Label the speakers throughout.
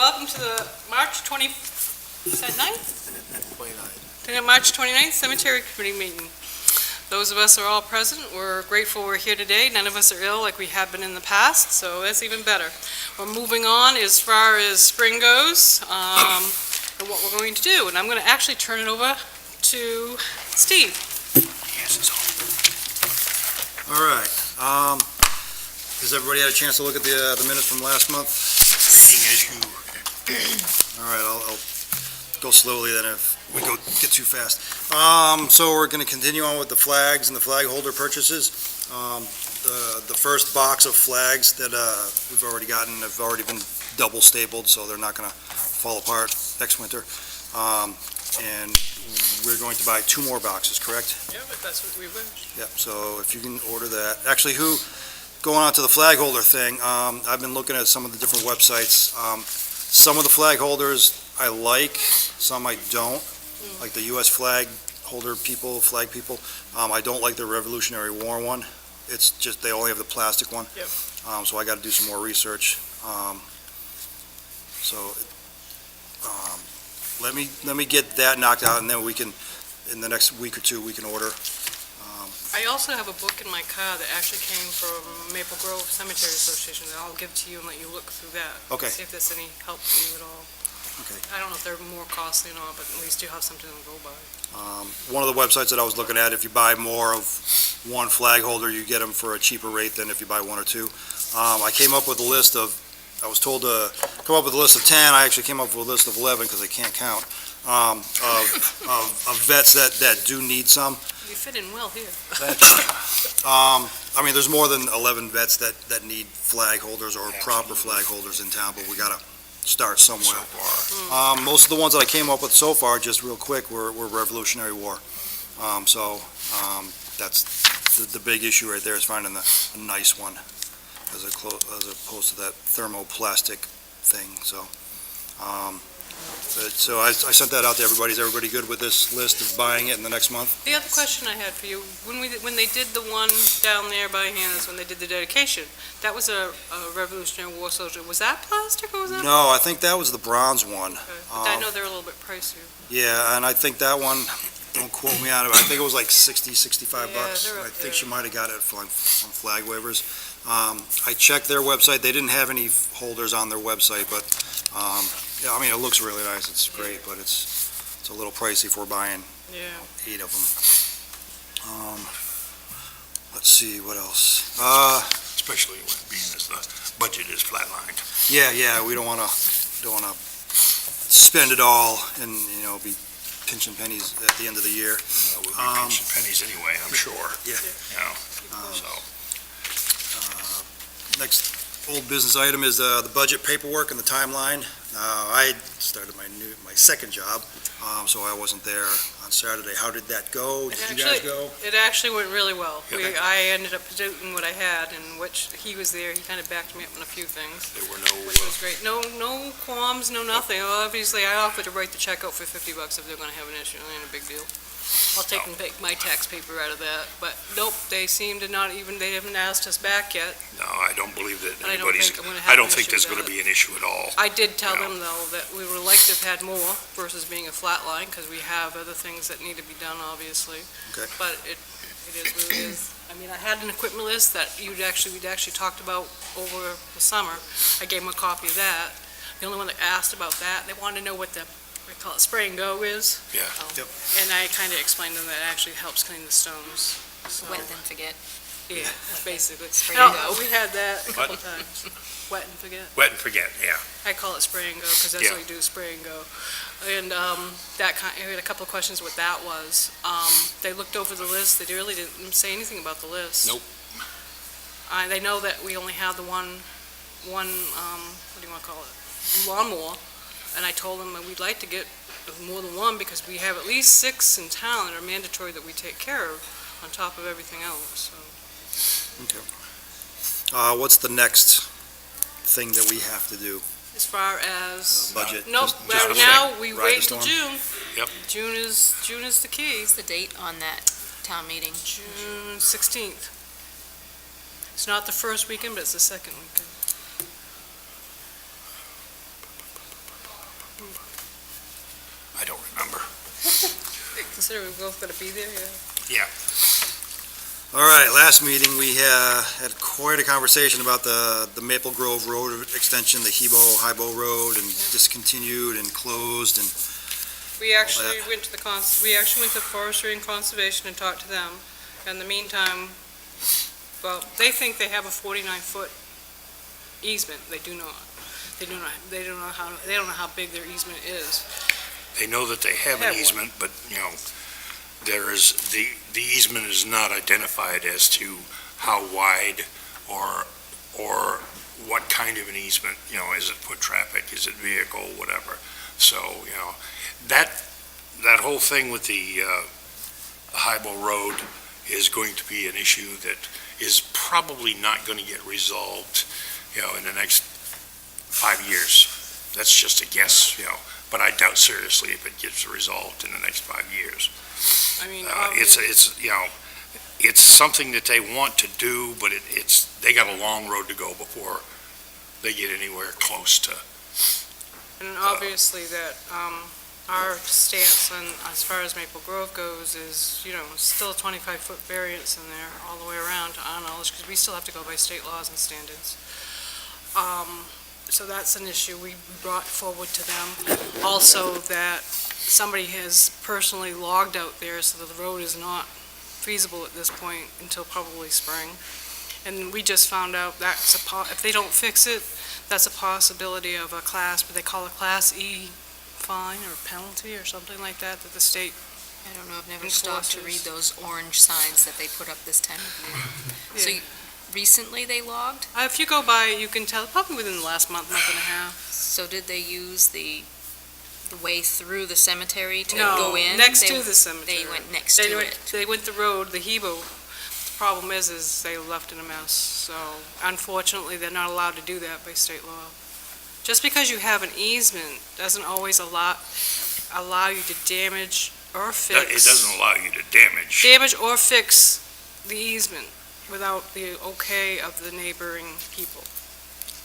Speaker 1: welcome to the March 20, is that 9th?
Speaker 2: 29.
Speaker 1: March 29th Cemetery Committee meeting. Those of us are all present. We're grateful we're here today. None of us are ill like we have been in the past, so that's even better. We're moving on as far as spring goes, and what we're going to do. And I'm going to actually turn it over to Steve.
Speaker 2: Yes, it's all right. Has everybody had a chance to look at the minutes from last month?
Speaker 3: Reading as you.
Speaker 2: All right, I'll go slowly then if we get too fast. So we're going to continue on with the flags and the flag holder purchases. The first box of flags that we've already gotten have already been double stapled, so they're not going to fall apart next winter. And we're going to buy 2 more boxes, correct?
Speaker 1: Yeah, but that's what we wish.
Speaker 2: Yep, so if you can order that. Actually, going on to the flag holder thing, I've been looking at some of the different websites. Some of the flag holders I like, some I don't. Like the U.S. flag people. I don't like the Revolutionary War one. It's just, they only have the plastic one.
Speaker 1: Yep.
Speaker 2: So I got to do some more research. Let me get that knocked out, and then we can, in the next week or 2, we can order.
Speaker 1: I also have a book in my car that actually came from Maple Grove Cemetery Association that I'll give to you and let you look through that.
Speaker 2: Okay.
Speaker 1: See if there's any help for you at all.
Speaker 2: Okay.
Speaker 1: I don't know if they're more costly or not, but at least you have something to go by.
Speaker 2: One of the websites that I was looking at, if you buy more of one flag holder, you get them for a cheaper rate than if you buy 1 or 2. I came up with a list of, I was told to come up with a list of 10. I actually came up with a list of 11 because I can't count, of vets that do need some.
Speaker 1: You fit in well here.
Speaker 2: I mean, there's more than 11 vets that need flag holders or proper flag holders in town, but we gotta start somewhere. Most of the ones that I came up with so far, just real quick, were Revolutionary War. That's the big issue right there, is finding a nice one as opposed to that thermoplastic thing, so. So I sent that out to everybody. Is everybody good with this list of buying it in the next month?
Speaker 1: The other question I had for you, when they did the one down there by Hannah's, when they did the dedication, that was a Revolutionary War soldier. Was that plastic or was that?
Speaker 2: No, I think that was the bronze one.
Speaker 1: Okay. But I know they're a little bit pricier.
Speaker 2: Yeah, and I think that one, don't quote me on it, I think it was like 60, 65 bucks.
Speaker 1: they're up
Speaker 2: I think
Speaker 1: there.
Speaker 2: she might have got it from Flag Waivers. I checked their website. They didn't have any holders on their website, but, yeah, I mean, it looks really nice. It's great, but it's a little pricey if we're buying
Speaker 1: Yeah.
Speaker 2: 8 of them. Let's see, what else?
Speaker 3: Especially when being as the budget is flatlined.
Speaker 2: Yeah, we don't wanna spend it all and, be pinching pennies at the end of the year.
Speaker 3: We'll be pinching pennies anyway, I'm sure.
Speaker 2: Yeah.
Speaker 3: So,
Speaker 2: Next old business item is the budget paperwork and the timeline. I started my second job, so I wasn't there on Saturday. How did that go? Did you guys go?
Speaker 1: It actually went really well.
Speaker 3: Yeah.
Speaker 1: I ended up doing what I had, in which he was there. He kind of backed me up on a few things,
Speaker 3: there were no,
Speaker 1: which was great. No qualms, no nothing. Obviously, I offered to write the check out for $50 if they're going to have an issue. It ain't a big deal. I'll take and take my tax paper out of that. But nope, they seem to not even, they haven't asked us back yet.
Speaker 3: no, I don't believe that
Speaker 1: I don't
Speaker 3: anybody's,
Speaker 1: think I'm gonna
Speaker 3: I
Speaker 1: have
Speaker 3: don't
Speaker 1: an
Speaker 3: think
Speaker 1: issue
Speaker 3: there's
Speaker 1: with
Speaker 3: gonna
Speaker 1: that.
Speaker 3: be an issue at all.
Speaker 1: I did tell
Speaker 3: No.
Speaker 1: them, though, that we would like to have had more versus being a flat line, because we have other things that need to be done, obviously.
Speaker 2: Okay.
Speaker 1: But it is what it is. I mean, I had an equipment list that we'd actually talked about over the summer. I gave them a copy of that. The only one that asked about that, they wanted to know what we call it, spray and go is.
Speaker 3: Yeah.
Speaker 2: Yep.
Speaker 1: And I kind of explained to them that it actually helps clean the stones. So,
Speaker 4: Wet and forget.
Speaker 1: yeah, basically.
Speaker 4: Spray
Speaker 1: No,
Speaker 4: and go.
Speaker 1: we had that a couple times. Wet and forget.
Speaker 3: Wet and forget, yeah.
Speaker 1: I call it spray and go, because that's
Speaker 3: Yeah.
Speaker 1: what we do, spray and go. And I had a couple of questions what that was. They looked over the list, they really didn't say anything about the list.
Speaker 3: Nope.
Speaker 1: They know that we only have the one, what do you want to call it, lawnmower, and I told them that we'd like to get more than one, because we have at least 6 in town that are mandatory that we take care of, on top of everything else, so.
Speaker 2: Okay. What's the next thing that we have to do?
Speaker 1: As far as,
Speaker 2: Budget?
Speaker 1: nope,
Speaker 3: just
Speaker 1: right
Speaker 3: a
Speaker 1: now, we
Speaker 2: ride the
Speaker 1: wait until
Speaker 2: storm?
Speaker 1: June.
Speaker 3: Yep.
Speaker 1: June is the key.
Speaker 4: What's the date on that town meeting?
Speaker 1: June 16th. It's not the first weekend, but it's the second weekend. consider we both gonna be there, yeah.
Speaker 2: All right, last meeting, we had quite a conversation about the Maple Grove Road extension, the Hibo Road, and discontinued and closed, and
Speaker 1: We actually went to Forestry and Conservation and talked to them. In the meantime, well, they think they have a 49-foot easement. They do not. They don't know how big their easement is.
Speaker 3: They know that they have
Speaker 1: Have
Speaker 3: an
Speaker 1: one.
Speaker 3: easement, but, there is, the easement is not identified as to how wide or what kind of an easement, is it foot traffic, is it vehicle, whatever. So, that whole thing with the Highbo Road is going to be an issue that is probably not going to get resolved, in the next 5 years. That's just a guess, but I doubt seriously if it gets resolved in the next 5 years.
Speaker 1: I mean,
Speaker 3: It's something that they want to do, but they got a long road to go before they get anywhere close to.
Speaker 1: and obviously that, our stance on, as far as Maple Grove goes is, still a 25-foot variance in there all the way around to our knowledge, because we still have to go by state laws and standards. So that's an issue we brought forward to them. Also, that somebody has personally logged out there, so that the road is not feasible at this point until probably spring. And we just found out that's if they don't fix it, that's a possibility of a class, what they call a Class E fine or penalty or something like that the state.
Speaker 4: I don't know, I've never stopped to read those orange signs that they put up this time of year. So recently they logged?
Speaker 1: If you go by, you can tell, probably within the last month and a half.
Speaker 4: So did they use the way through the cemetery to
Speaker 1: No,
Speaker 4: go in?
Speaker 1: next
Speaker 4: They-
Speaker 1: to the cemetery.
Speaker 4: They went next to it.
Speaker 1: They went the road, the Hebo. The problem is they left in a mess. So unfortunately, they're not allowed to do that by state law. Just because you have an easement doesn't always allow you to damage or fix.
Speaker 3: It doesn't allow you to damage.
Speaker 1: Damage or fix the easement without the okay of the neighboring people.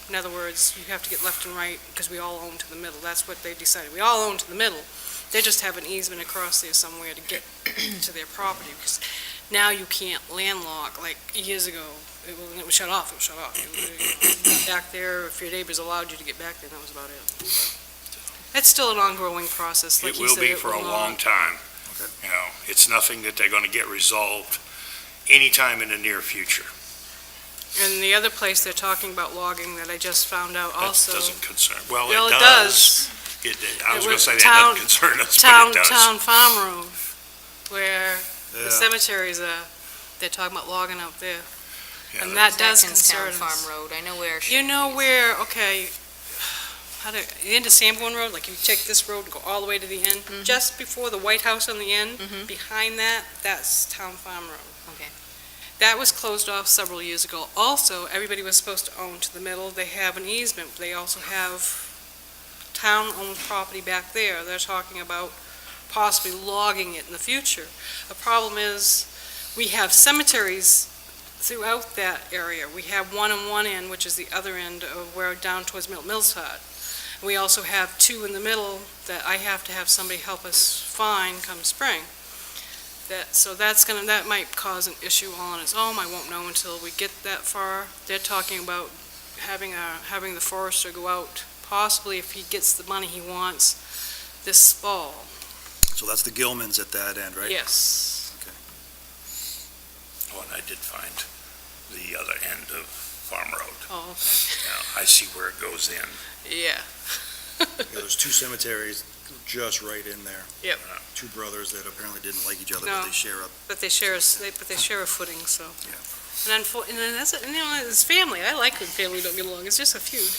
Speaker 1: In other words, you have to get left and right because we all own to the middle. That's what they decided. We all own to the middle. They just have an easement across there somewhere to get to their property, because now you can't landlock like years ago. When it was shut off, it was shut off. Back there, if your neighbors allowed you to get back there, that was about it. It's still an ongoing process, like
Speaker 3: It
Speaker 1: you
Speaker 3: will
Speaker 1: said.
Speaker 3: be for a
Speaker 1: will
Speaker 3: long
Speaker 1: not-
Speaker 3: time.
Speaker 2: Okay.
Speaker 3: It's nothing that they're going to get resolved anytime in the near future.
Speaker 1: And the other place they're talking about logging that I just found out also.
Speaker 3: That doesn't concern, well,
Speaker 1: Well,
Speaker 3: it does. I was going to say that doesn't concern us, but it does.
Speaker 1: Town Farm Road, where the
Speaker 2: Yeah.
Speaker 1: cemeteries are, they're talking about logging out there.
Speaker 3: Yeah,
Speaker 1: And that does
Speaker 4: Atkinstown
Speaker 1: concern us.
Speaker 4: Farm Road, I know where.
Speaker 1: You know where, okay, the end of Sanborn Road, like you take this road and go all the way to the end, just before the White House on the end, behind that, that's Town Farm Road.
Speaker 4: Okay.
Speaker 1: That was closed off several years ago. Also, everybody was supposed to own to the middle. They have an easement. They also have town-owned property back there. They're talking about possibly logging it in the future. The problem is, we have cemeteries throughout that area. We have one on one end, which is the other end of where down towards Millside. We also have two in the middle that I have to have somebody help us find come spring. That might cause an issue all on its own. I won't know until we get that far. They're talking about having the forester go out, possibly if he gets the money he wants, this fall.
Speaker 2: So that's the Gilmans at that end, right?
Speaker 1: Yes.
Speaker 3: Oh, and I did find the other end of Farm Road.
Speaker 1: Oh, okay.
Speaker 3: Now, I see where it goes in.
Speaker 1: Yeah.
Speaker 2: Yeah, there's two cemeteries just right in there.
Speaker 1: Yep.
Speaker 2: Two brothers that apparently didn't like each other,
Speaker 1: No.
Speaker 2: but they share a,
Speaker 1: But they share a footing, so.
Speaker 2: Yeah.
Speaker 1: And then it's family. I like when family don't get along. It's just a feud.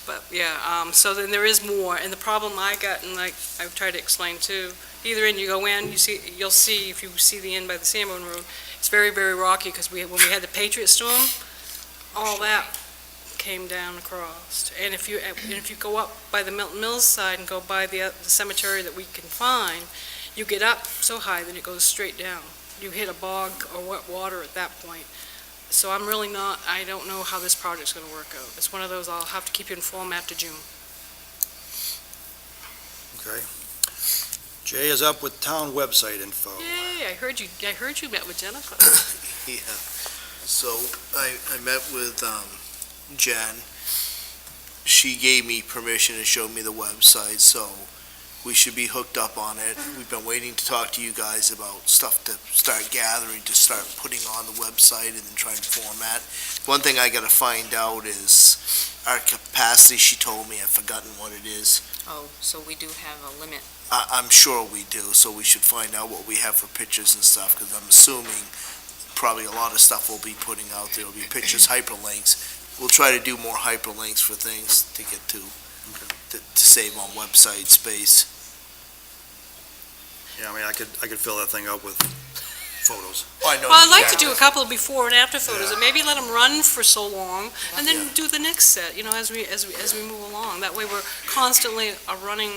Speaker 1: But, yeah, so then there is more. And the problem I got, and like I've tried to explain too, either end you go in, you'll see, if you see the end by the Sanborn Road, it's very, very rocky, because when we had the Patriot Storm, all that came down across. And if you go up by the Milton Mills side and go by the cemetery that we can find, you get up so high that it goes straight down. You hit a bog or wet water at that point. So I don't know how this project's gonna work out. It's one of those, I'll have to keep you informed after June.
Speaker 2: okay. Jay is up with town website info.
Speaker 1: Yay, I heard you met with Jennifer.
Speaker 5: Yeah, so I met with Jen. She gave me permission to show me the website, so we should be hooked up on it. We've been waiting to talk to you guys about stuff to start gathering, to start putting on the website and then trying to format. One thing I gotta find out is our capacity. She told me, I've forgotten what it is.
Speaker 4: Oh, so we do have a limit.
Speaker 5: I'm sure we do, so we should find out what we have for pictures and stuff, because I'm assuming probably a lot of stuff we'll be putting out there will be pictures, hyperlinks. We'll try to do more hyperlinks for things to get to save on website space.
Speaker 2: Yeah, I mean, I could fill that thing up with photos.
Speaker 5: Oh, I know
Speaker 1: Well, I'd
Speaker 5: you
Speaker 1: like to
Speaker 5: can.
Speaker 1: do a couple of before and after photos, and maybe let them run for so long, and then do the next set, as we move along. That way, we're constantly running.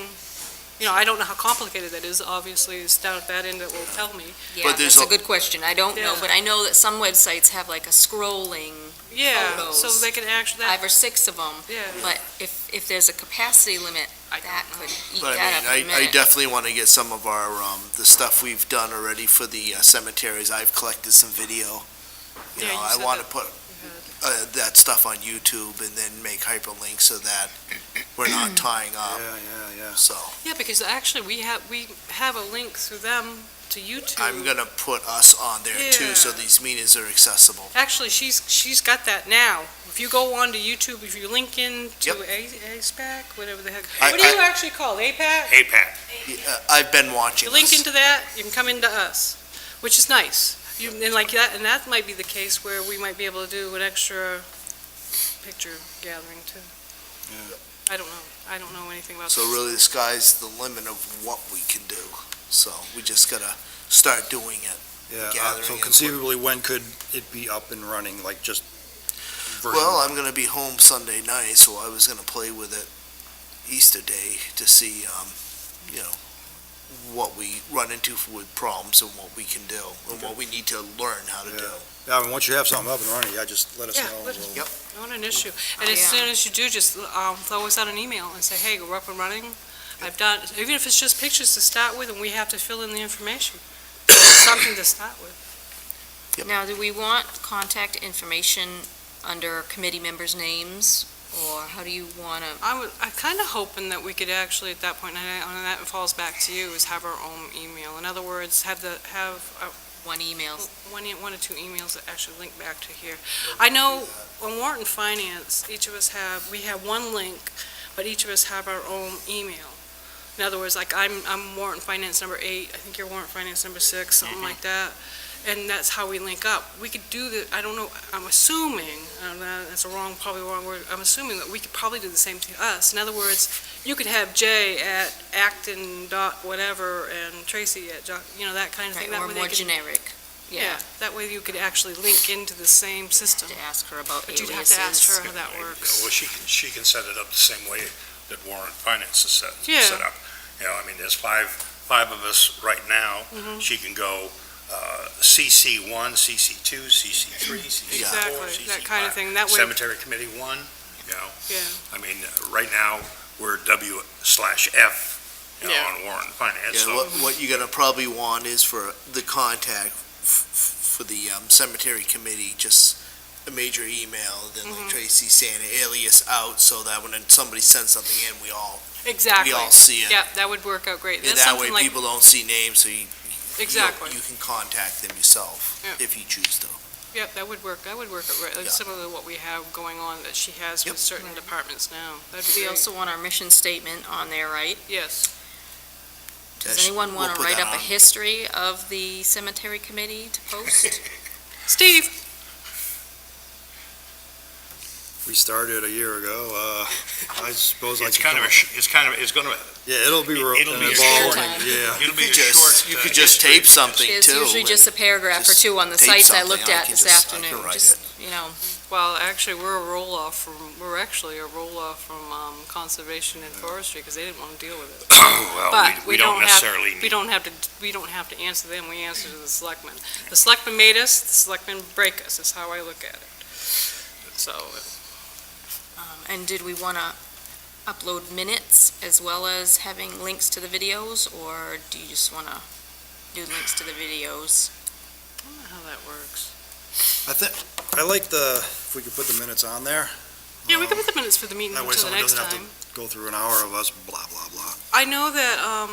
Speaker 1: I don't know how complicated that is. Obviously, it's down at that end that will tell me.
Speaker 4: Yeah,
Speaker 5: But there's
Speaker 4: that's a
Speaker 5: a-
Speaker 4: good question. I don't know,
Speaker 1: Yeah.
Speaker 4: but I know that some websites have like a scrolling,
Speaker 1: Yeah,
Speaker 4: Photos.
Speaker 1: so they can actually.
Speaker 4: 5 or 6 of them.
Speaker 1: Yeah.
Speaker 4: But if there's a capacity limit,
Speaker 1: I
Speaker 4: that
Speaker 1: don't
Speaker 4: could eat
Speaker 5: But
Speaker 4: that up
Speaker 5: I
Speaker 4: in a
Speaker 5: mean, I
Speaker 4: minute.
Speaker 5: definitely want to get some of our, the stuff we've done already for the cemeteries. I've collected some video. You
Speaker 1: Yeah,
Speaker 5: know,
Speaker 1: you
Speaker 5: I
Speaker 1: said
Speaker 5: want to
Speaker 1: that.
Speaker 5: put that stuff on YouTube and then make hyperlinks so that we're not tying up,
Speaker 2: Yeah.
Speaker 5: so.
Speaker 1: Yeah, because actually, we have a link through them to YouTube.
Speaker 5: I'm gonna put us on there too, so
Speaker 1: Yeah.
Speaker 5: these meetings are accessible.
Speaker 1: Actually, she's got that now. If you go on to YouTube, if you link in to ASPAC, whatever the heck,
Speaker 5: I-
Speaker 1: what do you actually call it? APAC?
Speaker 3: APAC.
Speaker 5: I've been watching
Speaker 1: You link
Speaker 5: this.
Speaker 1: into that, you can come into us, which is nice. And like that, and that might be the case where we might be able to do an extra picture gathering too.
Speaker 2: Yeah.
Speaker 1: I don't know anything about
Speaker 5: So
Speaker 1: this.
Speaker 5: really, the sky's the limit of what we can do. So we just gotta start doing it.
Speaker 2: Yeah,
Speaker 5: Gathering
Speaker 2: so
Speaker 5: input.
Speaker 2: conceivably, when could it be up and running, like just version?
Speaker 5: Well, I'm gonna be home Sunday night, so I was gonna play with it Easter Day to see, what we run into with problems and what we can do, and what we need to learn how to do.
Speaker 2: Yeah, I mean, once you have something up and running, just let us
Speaker 1: Yeah,
Speaker 2: know.
Speaker 1: let us-
Speaker 2: We'll-
Speaker 1: Not an issue. And
Speaker 4: Oh,
Speaker 1: as
Speaker 4: yeah.
Speaker 1: soon as you do, just throw us out an email and say, hey, we're up and running. I've done, even if it's just pictures to start with, and we have to fill in the information. Something to start with.
Speaker 4: Now, do we want contact information under committee members' names, or how do you want to?
Speaker 1: I'm kind of hoping that we could actually, at that point, and that falls back to you, is have our own email. In other words, have
Speaker 4: One email.
Speaker 1: one or two emails that actually link back to here. I know on Warrant and Finance, each of us we have one link, but each of us have our own email. In other words, like I'm Warrant and Finance number 8, I think you're Warrant and Finance number 6, something like that. And that's how we link up. We could do I don't know, I'm assuming, that's probably a wrong word, I'm assuming that we could probably do the same to us. In other words, you could have Jay at Acton dot whatever and Tracy at, that kind of thing. That
Speaker 4: Or
Speaker 1: way they
Speaker 4: more
Speaker 1: could-
Speaker 4: generic.
Speaker 1: Yeah, that way you could actually link into the same system.
Speaker 4: To ask her about
Speaker 1: But you'd
Speaker 4: aliases.
Speaker 1: have to ask her how that works.
Speaker 3: Well, she can set it up the same way that Warren Finance is set
Speaker 1: Yeah.
Speaker 3: up. I mean, there's five of us right now.
Speaker 1: Mhm.
Speaker 3: She can go CC1, CC2, CC3, CC4,
Speaker 1: Exactly,
Speaker 3: CC5.
Speaker 1: that kind of thing. That way,
Speaker 3: Cemetery Committee 1,
Speaker 1: yeah.
Speaker 3: I mean, right now, we're W/F,
Speaker 1: Yeah.
Speaker 3: on Warren Finance,
Speaker 5: Yeah,
Speaker 3: so.
Speaker 5: what you're gonna probably want is for the contact for the cemetery committee, just a major email, then like Tracy saying alias out, so that when somebody sends something in, we all
Speaker 1: Exactly.
Speaker 5: see it.
Speaker 1: Yeah, that would work out great.
Speaker 5: And
Speaker 1: That's
Speaker 5: that way,
Speaker 1: something like,
Speaker 5: people don't see names, so
Speaker 1: exactly.
Speaker 5: you can contact them yourself,
Speaker 1: Yeah.
Speaker 5: if you choose to.
Speaker 1: Yep, that would work. That would work out right.
Speaker 5: Yeah.
Speaker 1: It's similar to what we have going on that she has
Speaker 5: Yep.
Speaker 1: with certain departments now. That'd be
Speaker 4: We
Speaker 1: great.
Speaker 4: also want our mission statement on there, right?
Speaker 1: Yes.
Speaker 4: Does
Speaker 5: Yes,
Speaker 4: anyone
Speaker 5: we'll
Speaker 4: want to
Speaker 5: put
Speaker 4: write
Speaker 5: that
Speaker 4: up a
Speaker 5: on.
Speaker 4: history of the cemetery committee to post?
Speaker 1: Steve?
Speaker 2: We started a year ago, I suppose I
Speaker 3: It's
Speaker 2: could
Speaker 3: kind of,
Speaker 2: come up-
Speaker 3: it's gonna,
Speaker 2: Yeah, it'll be
Speaker 3: it'll be a
Speaker 2: evolving,
Speaker 4: short-
Speaker 2: yeah.
Speaker 3: it'll be
Speaker 5: You
Speaker 3: a
Speaker 5: could
Speaker 3: short.
Speaker 5: just, you could just tape something too.
Speaker 4: It's usually just a paragraph or
Speaker 5: just
Speaker 4: two on the
Speaker 5: tape
Speaker 4: sites I
Speaker 5: something.
Speaker 4: looked
Speaker 5: I
Speaker 4: at
Speaker 5: can
Speaker 4: this
Speaker 5: just- I can
Speaker 4: afternoon.
Speaker 5: write
Speaker 4: Just,
Speaker 5: it.
Speaker 1: Well, actually, we're actually a roll-off from Conservation and Forestry because they didn't want to deal with it.
Speaker 3: Well,
Speaker 1: But
Speaker 3: we don't necessarily
Speaker 1: We
Speaker 3: need,
Speaker 1: don't have to answer them. We answer to the selectmen. The selectmen made us, the selectmen break us, is how I look at it. So,
Speaker 4: And did we want to upload minutes as well as having links to the videos, or do you just want to do links to the videos?
Speaker 1: I don't know how that works.
Speaker 2: I like if we could put the minutes on there.
Speaker 1: Yeah, we can put the minutes for the meeting
Speaker 2: That way
Speaker 1: until the
Speaker 2: someone
Speaker 1: next
Speaker 2: doesn't
Speaker 1: time.
Speaker 2: have to go through an hour of us blah, blah, blah.
Speaker 1: I know that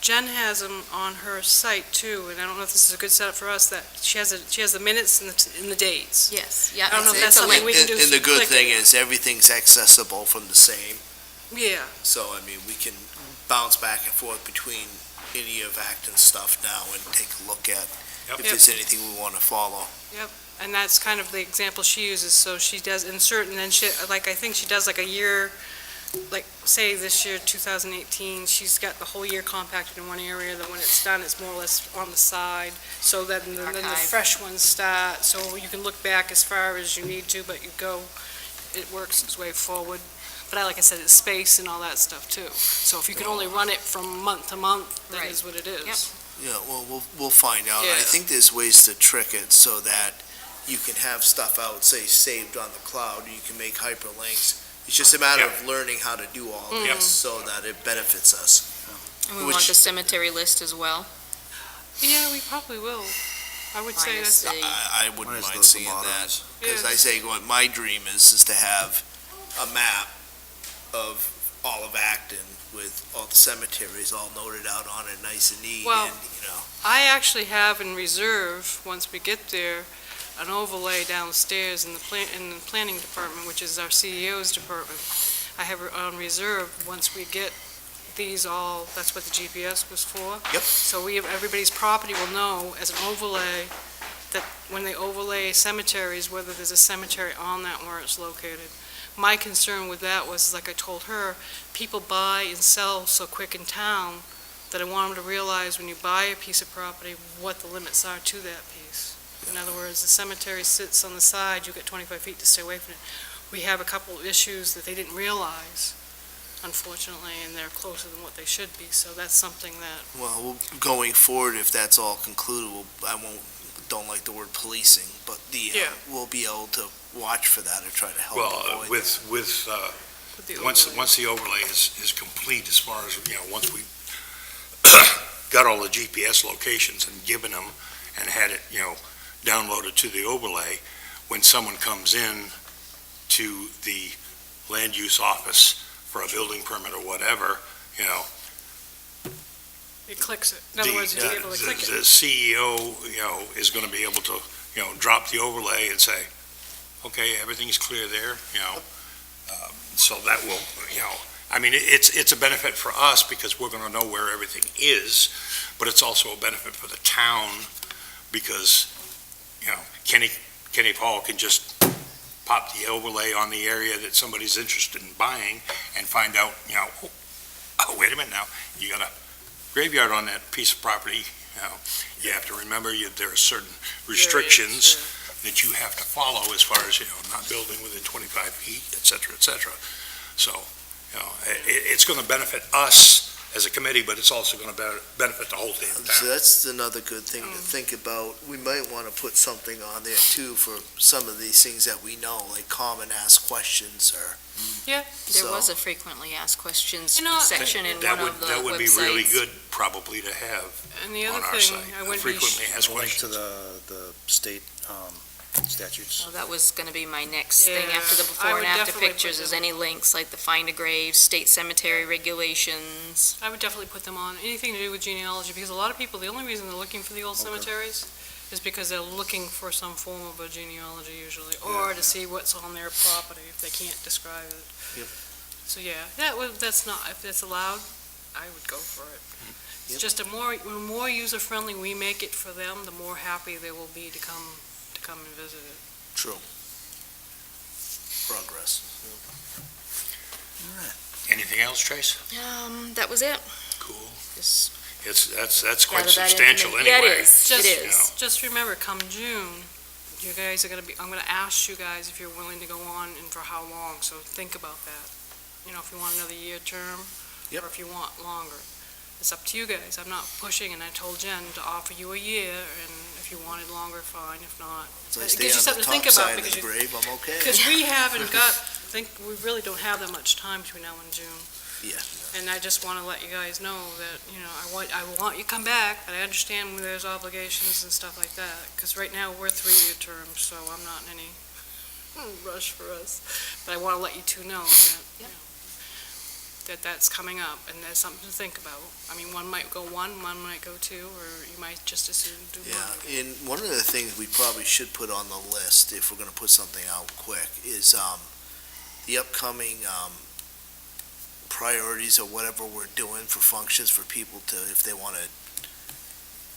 Speaker 1: Jen has them on her site too, and I don't know if this is a good setup for us, that she has the minutes and the dates.
Speaker 4: Yes, yeah.
Speaker 1: I don't know if that's
Speaker 4: it's a
Speaker 1: something
Speaker 4: link.
Speaker 1: we can do.
Speaker 5: And the good
Speaker 1: click
Speaker 5: thing
Speaker 1: it.
Speaker 5: is, everything's accessible from the same,
Speaker 1: Yeah,
Speaker 5: so, I mean, we can bounce back and forth between any of Acton's stuff now and take a look at
Speaker 3: Yep.
Speaker 5: if there's anything we want to follow.
Speaker 1: and that's kind of the example she uses, so she does insert, and then she, like, I think she does like a year, like, say this year, 2018, she's got the whole year compacted in one area, then when it's done, it's more or less on the side, so that then the
Speaker 4: Archive.
Speaker 1: fresh ones start, so you can look back as far as you need to, but you go, it works its way forward. But like I said, it's space and all that stuff too. So if you can only run it from month to month, that
Speaker 4: Right.
Speaker 1: is what it is.
Speaker 4: Yep.
Speaker 5: Yeah, well, we'll find out. I
Speaker 1: Yeah.
Speaker 5: think there's ways to trick it so that you can have stuff out, say, saved on the cloud, you can make hyperlinks. It's just a matter of learning how to do all of
Speaker 3: Yep.
Speaker 5: this so that it benefits us.
Speaker 4: And we
Speaker 5: Which-
Speaker 4: want the cemetery list as well.
Speaker 1: Yeah, we probably will. I would say
Speaker 4: Minus
Speaker 1: that's,
Speaker 4: the-
Speaker 5: I wouldn't
Speaker 2: Minus
Speaker 5: mind
Speaker 2: those
Speaker 5: seeing that.
Speaker 2: bottoms.
Speaker 5: Because
Speaker 1: Yeah.
Speaker 5: I say, what my dream is to have a map of all of Acton with all the cemeteries all noted out on it, nice and neat,
Speaker 1: Well-
Speaker 5: and,
Speaker 1: I actually have in reserve, once we get there, an overlay downstairs in the planning department, which is our CEO's department. I have it on reserve, once we get these all, that's what the GPS was for.
Speaker 5: Yep.
Speaker 1: So everybody's property will know as an overlay, that when they overlay cemeteries, whether there's a cemetery on that where it's located. My concern with that was, like I told her, people buy and sell so quick in town that I want them to realize when you buy a piece of property, what the limits are to that piece. In other words, the cemetery sits on the side, you get 25 feet to stay away from it. We have a couple of issues that they didn't realize, unfortunately, and they're closer than what they should be, so that's something that,
Speaker 5: well, going forward, if that's all concluded, don't like the word policing, but
Speaker 1: Yeah.
Speaker 5: we'll be able to watch for that or try to help
Speaker 3: Well,
Speaker 5: avoid that.
Speaker 3: with,
Speaker 1: with the
Speaker 3: once
Speaker 1: overlay.
Speaker 3: the overlay is complete, as far as, once we got all the GPS locations and given them and had it, downloaded to the overlay, when someone comes in to the land use office for a building permit or whatever,
Speaker 1: It clicks it. In other words, you'll be able to click it.
Speaker 3: the CEO, is going to be able to, drop the overlay and say, okay, everything's clear there, so that will, I mean, it's a benefit for us because we're going to know where everything is, but it's also a benefit for the town because, Kenny Paul can just pop the overlay on the area that somebody's interested in buying and find out, oh, wait a minute now, you got a graveyard on that piece of property, you have to remember there are certain restrictions that you have to follow as far as, not building within 25 feet, et cetera, et cetera. So, it's going to benefit us as a committee, but it's also going to benefit the whole damn
Speaker 5: So
Speaker 3: town.
Speaker 5: that's another good thing to think about. We might want to put something on there too for some of these things that we know, like common asked questions or.
Speaker 1: Yeah.
Speaker 4: There was a frequently asked questions
Speaker 1: You know,
Speaker 4: section in
Speaker 3: That
Speaker 4: one
Speaker 3: would-
Speaker 4: of the
Speaker 3: That would be really
Speaker 4: websites.
Speaker 3: good, probably, to have
Speaker 1: And the
Speaker 3: on
Speaker 1: other
Speaker 3: our
Speaker 1: thing,
Speaker 3: site.
Speaker 1: I wouldn't be,
Speaker 3: Frequently asked
Speaker 2: A link to
Speaker 3: questions.
Speaker 2: the state statutes.
Speaker 4: Well, that was going to be my next thing
Speaker 1: Yeah,
Speaker 4: after the
Speaker 1: I
Speaker 4: before
Speaker 1: would
Speaker 4: and after
Speaker 1: definitely
Speaker 4: pictures,
Speaker 1: put
Speaker 4: is
Speaker 1: them-
Speaker 4: any links like the find a grave, state cemetery regulations.
Speaker 1: I would definitely put them on, anything to do with genealogy, because a lot of people, the only reason they're looking for the old
Speaker 2: Okay.
Speaker 1: cemeteries is because they're looking for some form of a genealogy usually, or to see what's on their property if they can't describe it.
Speaker 5: Yep.
Speaker 1: So, yeah, that's not, if that's allowed, I would go for it. It's
Speaker 5: Yep.
Speaker 1: just the more user-friendly we make it for them, the more happy they will be to come and visit it.
Speaker 5: True. Progress.
Speaker 3: Anything else, Trace?
Speaker 4: That was it.
Speaker 3: Cool.
Speaker 4: Just
Speaker 3: That's quite
Speaker 4: gather that
Speaker 3: substantial
Speaker 4: information.
Speaker 3: anyway.
Speaker 4: Yeah, it is.
Speaker 1: Just,
Speaker 4: It is.
Speaker 1: just remember, come June, you guys are gonna be, I'm gonna ask you guys if you're willing to go on and for how long, so think about that. If you want another year term,
Speaker 5: Yep.
Speaker 1: or if you want longer. It's up to you guys. I'm not pushing, and I told Jen to offer you a year, and if you wanted longer, fine, if not.
Speaker 5: So I
Speaker 1: It
Speaker 5: stay
Speaker 1: gives you
Speaker 5: on the
Speaker 1: something to think
Speaker 5: top
Speaker 1: about
Speaker 5: side of
Speaker 1: because
Speaker 5: the grave, I'm okay.
Speaker 1: Because we haven't got think we really don't have that much time between now and June.
Speaker 5: Yeah.
Speaker 1: And I just want to let you guys know that, I want you to come back, but I understand when there's obligations and stuff like that, because right now, we're 3-year terms, so I'm not in any rush for us. But I want to let you two know that, that that's coming up, and there's something to think about. I mean, one might go one might go two, or you might just as soon do
Speaker 5: Yeah,
Speaker 1: one.
Speaker 5: and one of the things we probably should put on the list, if we're gonna put something out quick, is, the upcoming, priorities or whatever we're doing for functions for people to, if they wanna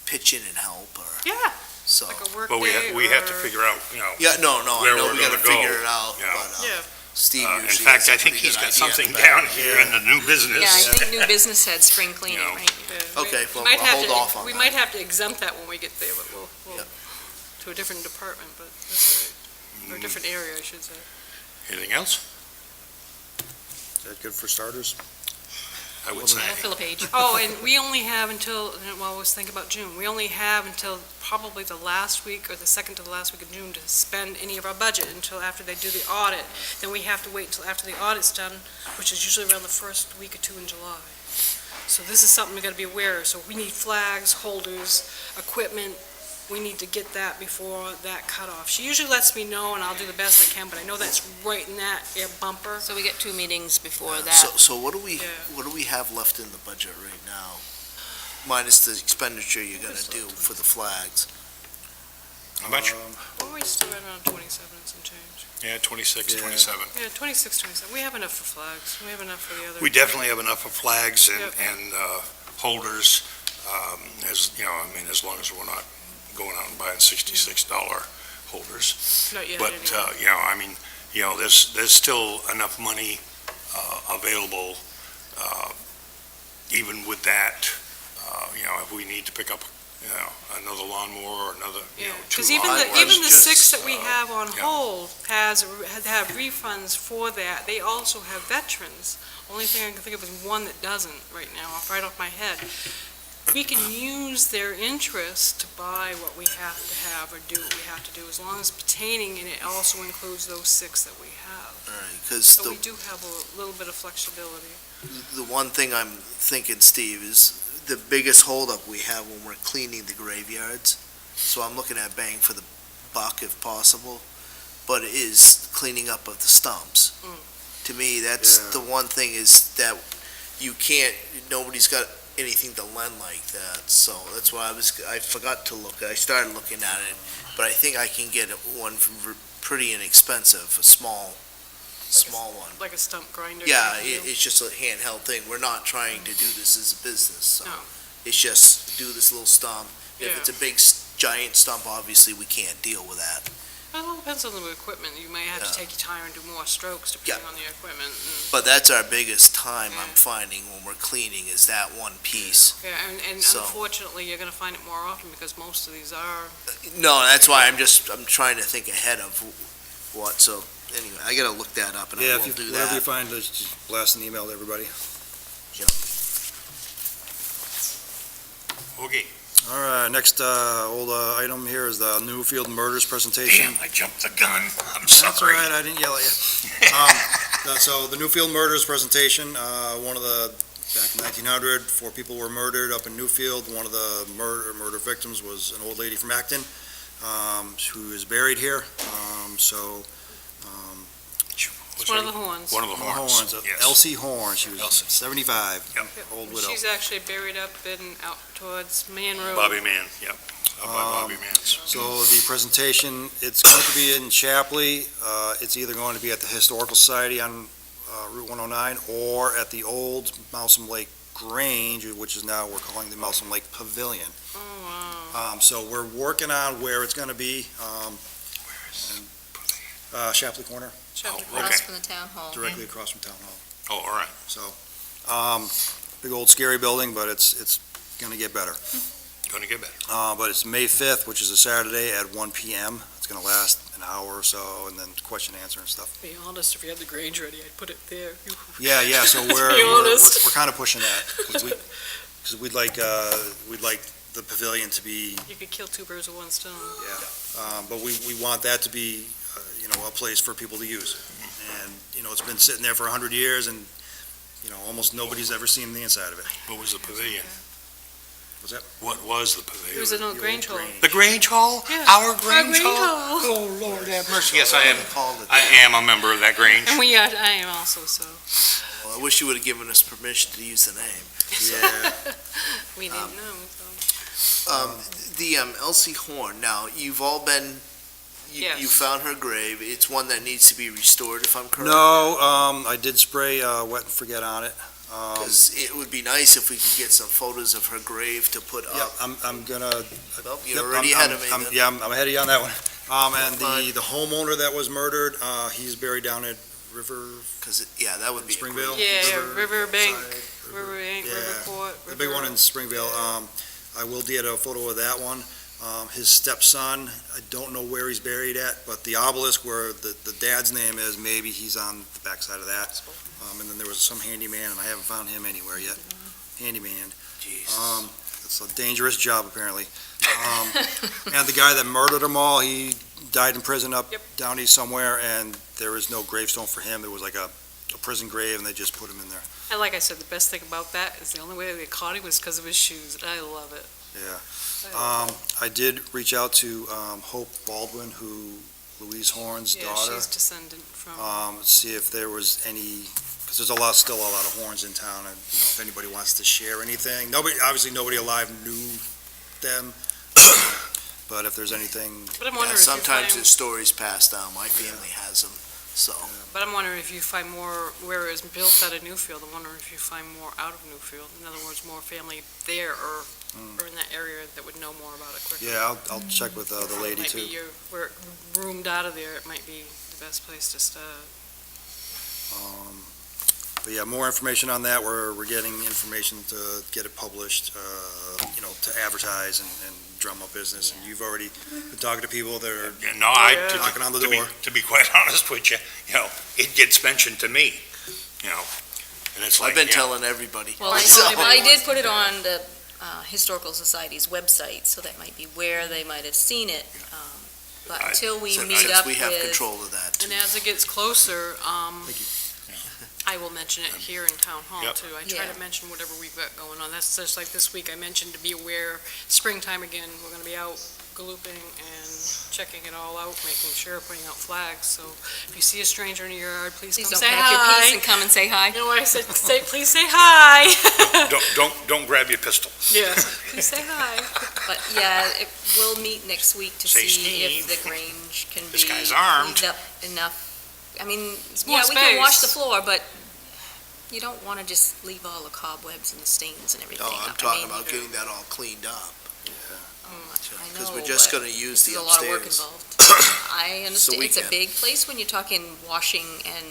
Speaker 5: pitch in and help, or,
Speaker 1: Yeah,
Speaker 5: so.
Speaker 1: like a work
Speaker 3: But
Speaker 1: day,
Speaker 3: we have to
Speaker 1: or-
Speaker 3: figure out,
Speaker 5: Yeah, no, I
Speaker 3: where
Speaker 5: know
Speaker 3: we're
Speaker 5: we gotta
Speaker 3: gonna go.
Speaker 5: figure it out,
Speaker 3: Yeah.
Speaker 5: but,
Speaker 1: Yeah,
Speaker 5: Steve
Speaker 3: in
Speaker 5: usually
Speaker 3: fact,
Speaker 5: has a
Speaker 3: I think
Speaker 5: pretty
Speaker 3: he's
Speaker 5: good
Speaker 3: got
Speaker 5: idea in
Speaker 3: something
Speaker 5: the
Speaker 3: down
Speaker 5: back.
Speaker 3: here in the new business.
Speaker 4: Yeah, I think new business had spring cleaning,
Speaker 3: know.
Speaker 4: right?
Speaker 1: yeah.
Speaker 5: Okay,
Speaker 1: We
Speaker 5: well,
Speaker 1: might
Speaker 5: I'll
Speaker 1: have
Speaker 5: hold
Speaker 1: to-
Speaker 5: off on
Speaker 1: We
Speaker 5: that.
Speaker 1: might have to exempt that when we get there, but we'll,
Speaker 5: Yeah.
Speaker 1: to a different department, but that's all right. Or a different area, I should say.
Speaker 3: Anything else?
Speaker 2: Is that good for starters?
Speaker 3: I would say.
Speaker 4: I'll fill a page.
Speaker 1: Oh, and we only have until, well, I was thinking about June, we only have until probably the last week or the second to the last week of June to spend any of our budget until after they do the audit. Then we have to wait until after the audit's done, which is usually around the first week or two in July. So this is something we gotta be aware of. So we need flags, holders, equipment. We need to get that before that cutoff. She usually lets me know, and I'll do the best I can, but I know that's right in that bumper.
Speaker 4: So we get 2 meetings before
Speaker 5: Yeah,
Speaker 4: that.
Speaker 5: So what do
Speaker 1: Yeah.
Speaker 5: we have left in the budget right now? Minus the expenditure you're gonna do for the flags.
Speaker 3: How much?
Speaker 1: Well, we still right around 27 and some change.
Speaker 3: Yeah, 26,
Speaker 2: Yeah.
Speaker 3: 27.
Speaker 1: Yeah, 26, 27. We have enough for flags. We have enough for the other.
Speaker 3: We definitely have enough of flags
Speaker 1: Yep.
Speaker 3: and holders, as, I mean, as long as we're not going out and buying $66 holders.
Speaker 1: Not yet,
Speaker 3: But,
Speaker 1: anyway.
Speaker 3: I mean, there's still enough money available, even with that, if we need to pick up, another lawnmower or another,
Speaker 1: Yeah,
Speaker 3: two
Speaker 1: because even
Speaker 3: lawnmowers.
Speaker 1: the 6 that we have on
Speaker 3: yeah.
Speaker 1: hold have refunds for that. They also have veterans. Only thing I can think of is one that doesn't right now, right off my head. We can use their interest to buy what we have to have or do what we have to do, as long as pertaining, and it also includes those 6 that we have.
Speaker 5: All right, because
Speaker 1: So we do have a little bit of flexibility.
Speaker 5: the one thing I'm thinking, Steve, is the biggest holdup we have when we're cleaning the graveyards. So I'm looking at bang for the buck if possible, but it is cleaning up of the stumps. To me, that's
Speaker 2: Yeah.
Speaker 5: the one thing is that you can't, nobody's got anything to lend like that. So that's why I forgot to look, I started looking at it, but I think I can get one pretty inexpensive, a small one.
Speaker 1: Like a stump grinder.
Speaker 5: Yeah,
Speaker 1: kind of deal.
Speaker 5: it's just a handheld thing. We're not trying to do this as a business, so.
Speaker 1: No.
Speaker 5: It's just do this little stump. If
Speaker 1: Yeah.
Speaker 5: it's a big, giant stump, obviously, we can't deal with that.
Speaker 1: Well, it depends on the equipment. You may have to
Speaker 5: Yeah.
Speaker 1: take your time and do more strokes depending on the equipment.
Speaker 5: But that's our biggest time, I'm
Speaker 1: Yeah.
Speaker 5: finding, when we're cleaning, is that one piece.
Speaker 1: Yeah, and
Speaker 5: So-
Speaker 1: unfortunately, you're gonna find it more often because most of these are,
Speaker 5: No, that's why I'm trying to think ahead of what, so, anyway, I gotta look that up, and
Speaker 2: Yeah,
Speaker 5: I
Speaker 2: if
Speaker 5: will
Speaker 2: you,
Speaker 5: do
Speaker 2: whatever you
Speaker 5: that.
Speaker 2: find, just blast an email to everybody.
Speaker 3: Okay,
Speaker 2: All right, next, old, item here is the Newfield Murders presentation.
Speaker 3: damn, I jumped the gun. I'm
Speaker 2: That's all
Speaker 3: sorry.
Speaker 2: right, I didn't yell at you. So the Newfield Murders presentation, one of the, back in 1900, 4 people were murdered up in Newfield. One of the murder victims was an old lady from Acton, who is buried here.
Speaker 1: it's one of the horns.
Speaker 3: One of the horns, yes.
Speaker 2: Elsie Horn, she was
Speaker 3: Elsie.
Speaker 2: 75,
Speaker 3: Yep.
Speaker 2: old widow.
Speaker 1: She's actually buried up out towards Man Road.
Speaker 3: Bobby Mann, yep, up by Bobby Mann's.
Speaker 2: So the presentation, it's going to be in Chapley. It's either going to be at the Historical Society on Route 109 or at the old Mousom Lake Grange, which is now we're calling the Mousom Lake Pavilion.
Speaker 1: Oh, wow.
Speaker 2: So we're working on where it's going to be. Shapley Corner,
Speaker 1: Chapter
Speaker 3: Oh,
Speaker 4: Across
Speaker 3: okay.
Speaker 4: from the town hall.
Speaker 2: directly across from Town Hall.
Speaker 3: Oh, all right,
Speaker 2: So, big old scary building, but it's going to get better.
Speaker 3: gonna get better.
Speaker 2: But it's May 5th, which is a Saturday at 1 PM. It's going to last an hour or so, and then question and answer and stuff.
Speaker 1: To be honest, if you had the Grange ready, I'd put it there.
Speaker 2: Yeah, so
Speaker 1: be honest.
Speaker 2: we're kind of pushing that, because we'd like the pavilion to be,
Speaker 1: You could kill 2 birds with 1 stone.
Speaker 2: but we want that to be a place for people to use. And, it's been sitting there for 100 years and, almost nobody's ever seen the inside of it.
Speaker 3: What was the pavilion?
Speaker 2: What's that?
Speaker 3: What was the
Speaker 1: It
Speaker 3: pavilion?
Speaker 1: was an old
Speaker 2: The
Speaker 1: Grange
Speaker 2: old
Speaker 1: Hall.
Speaker 2: Grange.
Speaker 3: The Grange Hall?
Speaker 1: Yeah.
Speaker 3: Our Grange
Speaker 1: Grange
Speaker 3: Hall?
Speaker 1: Hall.
Speaker 3: Oh, Lord have mercy. Yes, I am.
Speaker 5: Called it
Speaker 3: I
Speaker 5: that.
Speaker 3: am a member of that Grange.
Speaker 1: And I am also, so,
Speaker 5: Well, I wish you would have given us permission to use the name.
Speaker 2: Yeah.
Speaker 1: we didn't know, so.
Speaker 5: The Elsie Horn, now, you've all been, you
Speaker 1: Yes.
Speaker 5: found her grave. It's one that needs to be restored, if I'm correct?
Speaker 2: No, I did spray wet and forget on it.
Speaker 5: Because it would be nice if we could get some photos of her grave to put
Speaker 2: Yeah,
Speaker 5: up.
Speaker 2: I'm gonna.
Speaker 5: Well,
Speaker 2: Yep,
Speaker 5: you're already ahead of me then.
Speaker 2: Yeah, I'm ahead of you on that one. And
Speaker 5: Fine.
Speaker 2: the homeowner that was murdered, he's buried down at River,
Speaker 5: Because, yeah, that would be a great.
Speaker 2: Springville?
Speaker 1: Yeah, Riverbank,
Speaker 2: Side,
Speaker 1: Riverbank,
Speaker 2: Yeah,
Speaker 1: Riverport.
Speaker 2: the big one in Springville. I will get a photo of that one. His stepson, I don't know where he's buried at, but the obelisk where the dad's name is, maybe he's on the backside of that. And then there was some handyman, and I haven't found him anywhere yet. Handyman.
Speaker 5: Jeez.
Speaker 2: It's a dangerous job, apparently. And the guy that murdered them all, he died in prison up
Speaker 1: Yep.
Speaker 2: down east somewhere, and there is no gravestone for him. It was like a prison grave, and they just put him in there.
Speaker 1: And like I said, the best thing about that is the only way they caught him was because of his shoes, and I love it.
Speaker 2: Yeah.
Speaker 1: I love it.
Speaker 2: I did reach out to Hope Baldwin, Louise Horn's
Speaker 1: Yeah,
Speaker 2: daughter,
Speaker 1: she's descendant from,
Speaker 2: see if there was any, because there's still a lot of horns in town, and, if anybody wants to share anything. Obviously, nobody alive knew them, but if there's anything,
Speaker 1: but I'm
Speaker 5: Yeah,
Speaker 1: wondering if you
Speaker 5: sometimes
Speaker 1: find,
Speaker 5: the stories passed down. My family has them, so.
Speaker 1: but I'm wondering if you find more, where it was built out of Newfield, I'm wondering if you find more out of Newfield. In other words, more family there or in that area that would know more about it quicker.
Speaker 2: yeah, I'll check with the lady
Speaker 1: Might be
Speaker 2: too.
Speaker 1: where it roomed out of there, it might be the best place to start.
Speaker 2: But yeah, more information on that. We're getting information to get it published, to advertise and drum up business. And you've already been talking to people that are
Speaker 3: Yeah, no, I,
Speaker 1: Yeah.
Speaker 2: knocking on the
Speaker 3: to be,
Speaker 2: door.
Speaker 3: to be quite honest with you, it gets mentioned to me, and it's like,
Speaker 5: I've been telling everybody.
Speaker 4: Well, I
Speaker 5: So-
Speaker 4: did put it on the Historical Society's website, so that might be where they might have seen it. But
Speaker 3: I-
Speaker 4: until we
Speaker 5: Since
Speaker 4: meet up
Speaker 5: we have
Speaker 4: with,
Speaker 5: control of that.
Speaker 1: And as it gets closer,
Speaker 2: Thank you.
Speaker 1: I will mention it here in Town Hall
Speaker 3: Yep.
Speaker 1: too. I try
Speaker 4: Yeah.
Speaker 1: to mention whatever we've got going on. That's just like this week I mentioned to be aware, springtime again, we're gonna be out galooping and checking it all out, making sure, putting out flags. So if you see a stranger in your yard, please
Speaker 4: please
Speaker 1: come
Speaker 4: don't
Speaker 1: say
Speaker 4: pack your piece
Speaker 1: hi.
Speaker 4: and come and say hi.
Speaker 1: You know what I said? Please say hi.
Speaker 3: don't grab your pistol.
Speaker 1: Yeah, please say hi.
Speaker 4: But yeah, we'll meet next week to
Speaker 3: Say,
Speaker 4: see if
Speaker 3: Steve,
Speaker 4: the Grange can be
Speaker 3: this guy's armed.
Speaker 4: cleaned up enough. I mean,
Speaker 1: more
Speaker 4: yeah, we can wash the
Speaker 1: space.
Speaker 4: floor, but you don't want to just leave all the cobwebs and the stains and everything.
Speaker 5: No, I'm
Speaker 4: I
Speaker 5: talking
Speaker 4: mean,
Speaker 5: about getting that all cleaned up.
Speaker 4: I
Speaker 5: Because
Speaker 4: know,
Speaker 5: we're just
Speaker 4: but
Speaker 5: going to use
Speaker 4: this
Speaker 5: the
Speaker 4: is a lot of work
Speaker 5: upstairs.
Speaker 4: involved. I understand,
Speaker 5: we
Speaker 4: it's a
Speaker 5: can.
Speaker 4: big place when you're talking washing and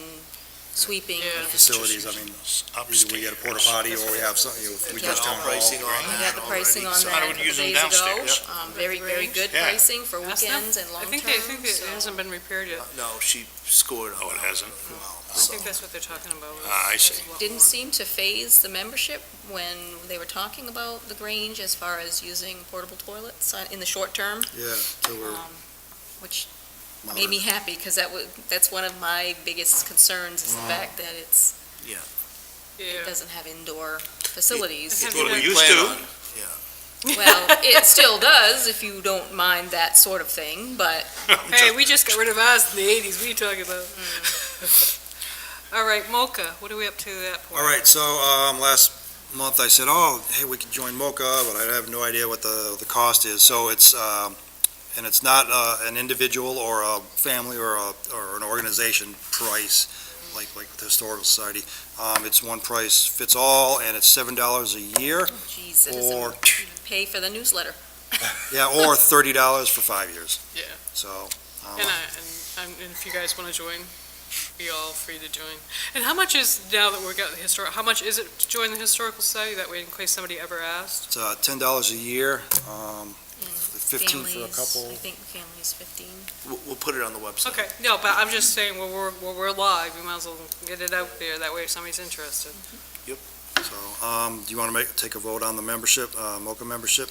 Speaker 4: sweeping.
Speaker 1: Yeah.
Speaker 4: and-
Speaker 2: Facilities, I mean, either we get a porta potty or we have something, we
Speaker 5: Got
Speaker 2: just
Speaker 5: all
Speaker 2: town
Speaker 5: pricing
Speaker 2: hall.
Speaker 5: on
Speaker 4: I
Speaker 5: that
Speaker 4: got the pricing on
Speaker 5: already, so-
Speaker 4: that
Speaker 3: I
Speaker 4: a
Speaker 3: would
Speaker 4: couple
Speaker 3: use them
Speaker 4: days ago.
Speaker 3: downstairs.
Speaker 4: Very, very good
Speaker 3: Yeah.
Speaker 4: pricing for
Speaker 1: Ask them.
Speaker 4: weekends and long
Speaker 1: I
Speaker 4: term.
Speaker 1: think it hasn't been repaired yet.
Speaker 5: No, she scored on
Speaker 3: Oh, it
Speaker 5: that
Speaker 3: hasn't?
Speaker 5: one. Well,
Speaker 1: I
Speaker 5: so-
Speaker 1: think that's what they're talking about.
Speaker 3: I see.
Speaker 4: Didn't seem to phase the membership when they were talking about the Grange as far as using portable toilets in the short term,
Speaker 2: Yeah, so we're.
Speaker 4: which made me happy, because that's one of my biggest concerns, is the fact that it
Speaker 1: Yeah.
Speaker 4: doesn't have indoor facilities.
Speaker 1: Have
Speaker 3: What
Speaker 1: you
Speaker 3: we
Speaker 1: been-
Speaker 3: used
Speaker 5: plan
Speaker 3: to.
Speaker 5: on-
Speaker 4: Well, it still does, if you don't mind that sort of thing, but
Speaker 1: Hey, we just got rid of ours in the 80s. What are you talking about? All right, Mocha, what are we up to at that point?
Speaker 2: All right, so, last month I said, hey, we could join Mocha, but I have no idea what the cost is. So it's, and it's not an individual or a family or an organization price, like the Historical Society. It's one price fits all, and it's $7 a year,
Speaker 4: geez, that
Speaker 2: or,
Speaker 4: doesn't pay for the newsletter.
Speaker 2: yeah, or $30 for 5 years.
Speaker 1: Yeah.
Speaker 2: So,
Speaker 1: And if you guys want to join, be all free to join. And how much is, now that we've got the how much is it to join the Historical Society? That way, in case somebody ever asked.
Speaker 2: it's $10 a year, 15 for a
Speaker 4: Families,
Speaker 2: couple.
Speaker 4: I think families 15.
Speaker 5: We'll put it on the website.
Speaker 1: Okay, no, but I'm just saying, when we're live, we might as well get it out there. That way, if somebody's interested.
Speaker 2: So, do you want to take a vote on the membership, Mocha membership?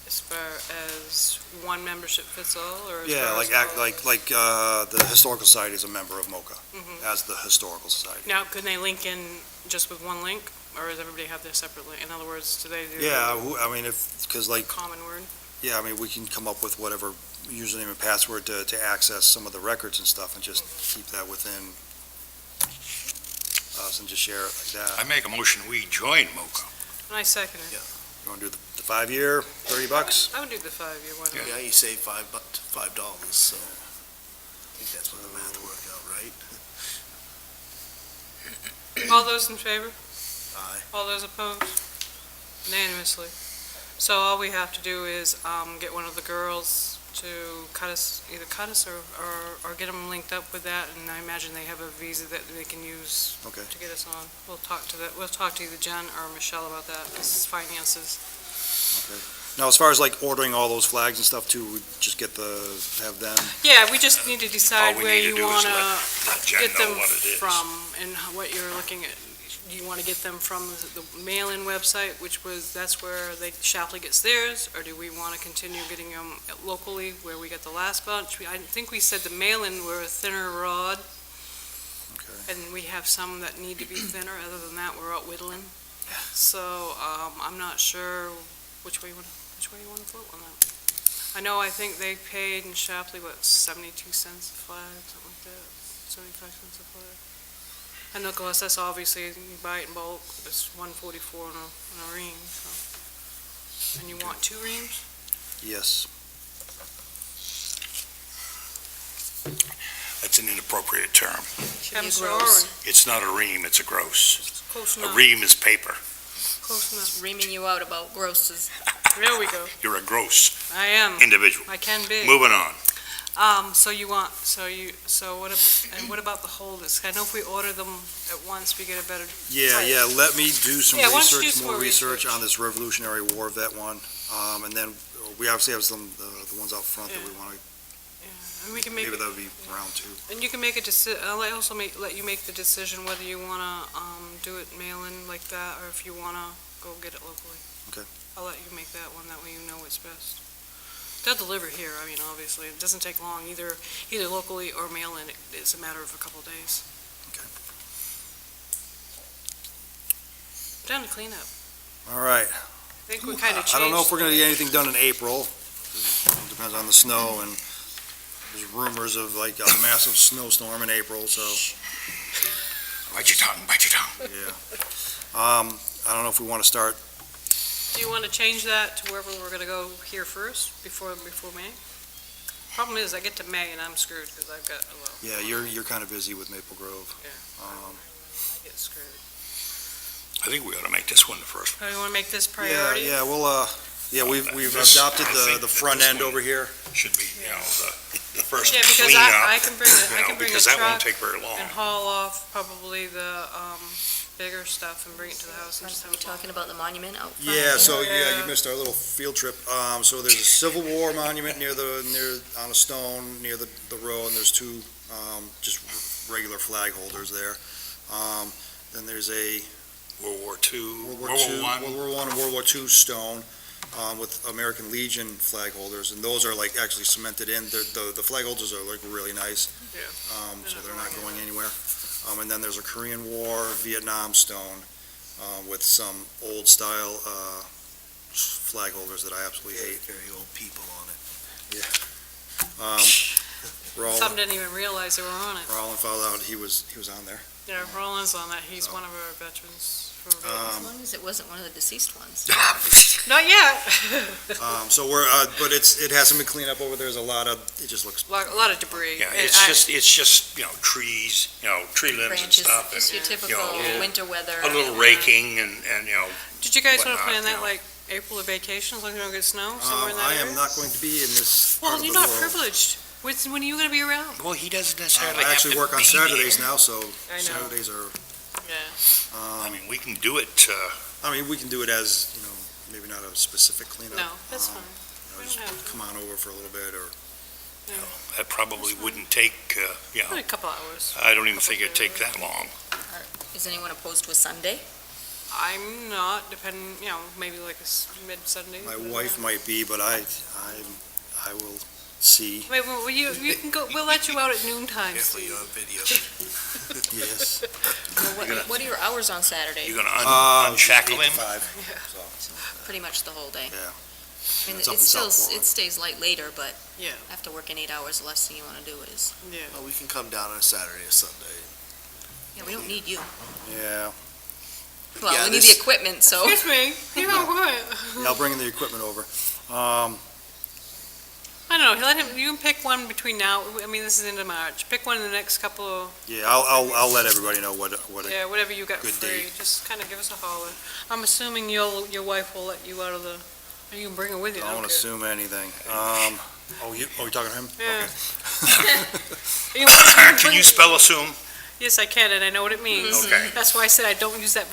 Speaker 1: as far as one membership fits all, or? as
Speaker 2: Yeah,
Speaker 1: far
Speaker 2: like,
Speaker 1: as all?
Speaker 2: the Historical Society is a member of MoCA,
Speaker 1: Mhm.
Speaker 2: as the Historical Society.
Speaker 1: Now, can they link in just with one link, or does everybody have their separate link? In other words, do they do?
Speaker 2: Yeah, I mean, because like,
Speaker 1: Common word?
Speaker 2: yeah, I mean, we can come up with whatever username and password to access some of the records and stuff and just keep that within us and just share it like that.
Speaker 3: I make a motion, we join MoCA.
Speaker 1: And I second it.
Speaker 2: You want to do the 5-year, $30?
Speaker 1: I would do the 5-year one.
Speaker 5: Yeah, you save $5, so I think that's what the math worked out, right?
Speaker 1: All those in favor?
Speaker 5: Aye.
Speaker 1: All those opposed? Unanimously. So all we have to do is get one of the girls to either cut us or get them linked up with that, and I imagine they have a visa that they can use
Speaker 2: Okay.
Speaker 1: to get us on. We'll talk to either Jen or Michelle about that, this is finances.
Speaker 2: Now, as far as like ordering all those flags and stuff too, we just have them,
Speaker 1: Yeah, we just need to
Speaker 3: All
Speaker 1: decide
Speaker 3: we
Speaker 1: where
Speaker 3: need to
Speaker 1: you
Speaker 3: do is
Speaker 1: wanna
Speaker 3: let Jen
Speaker 1: get them
Speaker 3: know what it is.
Speaker 1: from and what you're looking at. Do you want to get them from the mail-in website, that's where Shapley gets theirs, or do we want to continue getting them locally where we got the last bunch? I think we said the mail-in were a thinner rod,
Speaker 2: okay?
Speaker 1: and we have some that need to be thinner. Other than that, we're out whittling. So I'm not sure which way you want to float on that. I think they paid in Shapley, 72 cents a flag, something like that, 75 cents a flag. And of course, that's obviously, you buy it in bulk, it's $1.44 in a ream, so. And you want 2 reams?
Speaker 2: Yes.
Speaker 3: That's an inappropriate term.
Speaker 4: Should be
Speaker 1: I'm
Speaker 4: a
Speaker 1: sorry.
Speaker 4: gross.
Speaker 3: It's not a ream, it's a gross.
Speaker 1: Close
Speaker 3: A
Speaker 1: enough,
Speaker 3: ream is paper.
Speaker 1: close enough.
Speaker 4: Reaming you out about grosses.
Speaker 1: There we go.
Speaker 3: You're a gross
Speaker 1: I am,
Speaker 3: individual.
Speaker 1: I can be.
Speaker 3: Moving on.
Speaker 1: What about the holders? I know if we order them at once, we get a better.
Speaker 2: Yeah,
Speaker 1: Right.
Speaker 2: yeah, let me do some
Speaker 1: Yeah, why don't you do
Speaker 2: research,
Speaker 1: some
Speaker 2: more
Speaker 1: more
Speaker 2: research
Speaker 1: research?
Speaker 2: on this Revolutionary War vet one. And then we obviously have some, the ones out front that we
Speaker 1: Yeah.
Speaker 2: want to,
Speaker 1: And we can make,
Speaker 2: maybe that would be round 2.
Speaker 1: and you can make I'll also let you make the decision whether you wanna, do it mail-in like that, or if you wanna go get it locally.
Speaker 2: Okay.
Speaker 1: I'll let you make that one, that way you know what's best. They'll deliver here, I mean, obviously, it doesn't take long, either locally or mail-in, it's a matter of a couple of days.
Speaker 2: Okay.
Speaker 1: Down to cleanup,
Speaker 2: All right.
Speaker 1: I think we kinda changed.
Speaker 2: I don't know if we're going to get anything done in April. It depends on the snow, and there's rumors of like a massive snowstorm in April, so,
Speaker 3: Bite your tongue, bite your tongue.
Speaker 2: yeah. I don't know if we want to start,
Speaker 1: Do you want to change that to wherever we're going to go here first, before May? Problem is, I get to May and I'm screwed, because I've got,
Speaker 2: yeah, you're kind of busy with Maple Grove.
Speaker 1: I get screwed.
Speaker 3: I think we ought to make this one the first.
Speaker 1: Oh, you want to make this
Speaker 2: Yeah,
Speaker 1: priority?
Speaker 2: yeah, we've
Speaker 3: This-
Speaker 2: adopted
Speaker 3: I think
Speaker 2: the
Speaker 3: that
Speaker 2: front
Speaker 3: this
Speaker 2: end
Speaker 3: one
Speaker 2: over here.
Speaker 3: Should be, the first
Speaker 1: Yeah, because
Speaker 3: cleanup.
Speaker 1: I can bring a
Speaker 3: Because that won't
Speaker 1: truck
Speaker 3: take very long.
Speaker 1: and haul off probably the bigger stuff and bring it to the house and just
Speaker 4: Are
Speaker 1: have
Speaker 4: we
Speaker 1: it.
Speaker 4: talking about the monument out front?
Speaker 2: Yeah, so,
Speaker 1: Yeah.
Speaker 2: you missed our little field trip. So there's a Civil War monument on a stone near the road, and there's 2, just regular flag holders there. Then there's a
Speaker 3: World War II,
Speaker 2: World War
Speaker 3: World
Speaker 2: II,
Speaker 3: War I.
Speaker 2: World War I and World War II stone, with American Legion flag holders, and those are like actually cemented in. The flag holders are like really nice.
Speaker 1: Yeah.
Speaker 2: So they're not going anywhere. And then there's a Korean War, Vietnam stone, with some old style, flag holders that I absolutely hate.
Speaker 5: Very old people on it.
Speaker 1: Some didn't even realize they were on it.
Speaker 2: Roland found out he was on there.
Speaker 1: Yeah, Roland's on that, he's one of our veterans from Vietnam.
Speaker 4: As long as it wasn't one of the deceased ones.
Speaker 1: Not yet.
Speaker 2: So but it hasn't been cleaned up over there. There's a lot of, it just looks,
Speaker 1: A lot of debris.
Speaker 3: Yeah,
Speaker 1: And
Speaker 3: it's just, trees, tree limbs and
Speaker 4: Branches,
Speaker 3: stuff,
Speaker 4: just your
Speaker 3: and
Speaker 4: typical
Speaker 3: yeah.
Speaker 4: winter weather.
Speaker 3: a little raking and,
Speaker 1: Did you guys want to
Speaker 3: whatnot,
Speaker 1: plan that
Speaker 3: yeah.
Speaker 1: like April of vacation, as long as we don't get snow somewhere in that
Speaker 2: I
Speaker 1: area?
Speaker 2: am not going to be in this part
Speaker 1: Well,
Speaker 2: of the
Speaker 1: you're not
Speaker 2: world.
Speaker 1: privileged. When are you going to be around?
Speaker 3: well, he doesn't necessarily
Speaker 2: I
Speaker 3: have
Speaker 2: actually
Speaker 3: to
Speaker 2: work on
Speaker 3: be
Speaker 2: Saturdays
Speaker 3: there.
Speaker 2: now, so
Speaker 1: I know.
Speaker 2: Saturdays are,
Speaker 1: Yeah.
Speaker 3: I mean, we can do it,
Speaker 2: we can do it as, maybe not a specific cleanup.
Speaker 1: No, that's fine. We
Speaker 2: Just
Speaker 1: don't have to.
Speaker 2: come on over for a little bit, or,
Speaker 3: that probably wouldn't take,
Speaker 1: Only a couple hours.
Speaker 3: I don't even think it'd take that long.
Speaker 4: Is anyone opposed to a Sunday?
Speaker 1: I'm not, depending, maybe like mid-Sunday.
Speaker 2: My wife might be, but I will see.
Speaker 1: Wait, well, you can go, we'll let you out at noon time,
Speaker 5: Careful,
Speaker 1: Steve.
Speaker 5: you're on video.
Speaker 2: Yes.
Speaker 4: What are your hours on Saturday?
Speaker 3: You're gonna unshackle
Speaker 2: 8 to
Speaker 3: him?
Speaker 2: 5, so,
Speaker 4: Pretty much the whole day.
Speaker 2: yeah.
Speaker 4: I mean,
Speaker 2: It's up
Speaker 4: it
Speaker 2: in
Speaker 4: still,
Speaker 2: Southport.
Speaker 4: it stays light later, but
Speaker 1: Yeah,
Speaker 4: after working 8 hours, the last thing you want to do is,
Speaker 1: yeah.
Speaker 5: Well, we can come down on a Saturday or Sunday.
Speaker 4: yeah, we don't need you.
Speaker 2: Yeah.
Speaker 4: Well,
Speaker 5: Yeah,
Speaker 4: we need the
Speaker 5: this-
Speaker 4: equipment, so.
Speaker 1: Excuse me, what?
Speaker 2: Yeah, I'll bring the equipment over.
Speaker 1: I don't know, you can pick one between now, I mean, this is into March, pick one in the next couple of,
Speaker 2: Yeah, I'll let everybody know what
Speaker 1: yeah, whatever you got
Speaker 2: Good
Speaker 1: free,
Speaker 2: date.
Speaker 1: just kind of give us a holler. I'm assuming your wife will let you out of the, or you can bring her with you,
Speaker 2: I
Speaker 1: I
Speaker 2: don't
Speaker 1: don't
Speaker 2: want to
Speaker 1: care.
Speaker 2: assume anything. You talking to him?
Speaker 1: Yeah.
Speaker 2: Okay.
Speaker 3: Can you spell assume?
Speaker 1: Yes, I can, and I know what it means.
Speaker 3: Okay.
Speaker 1: That's why I said I don't use that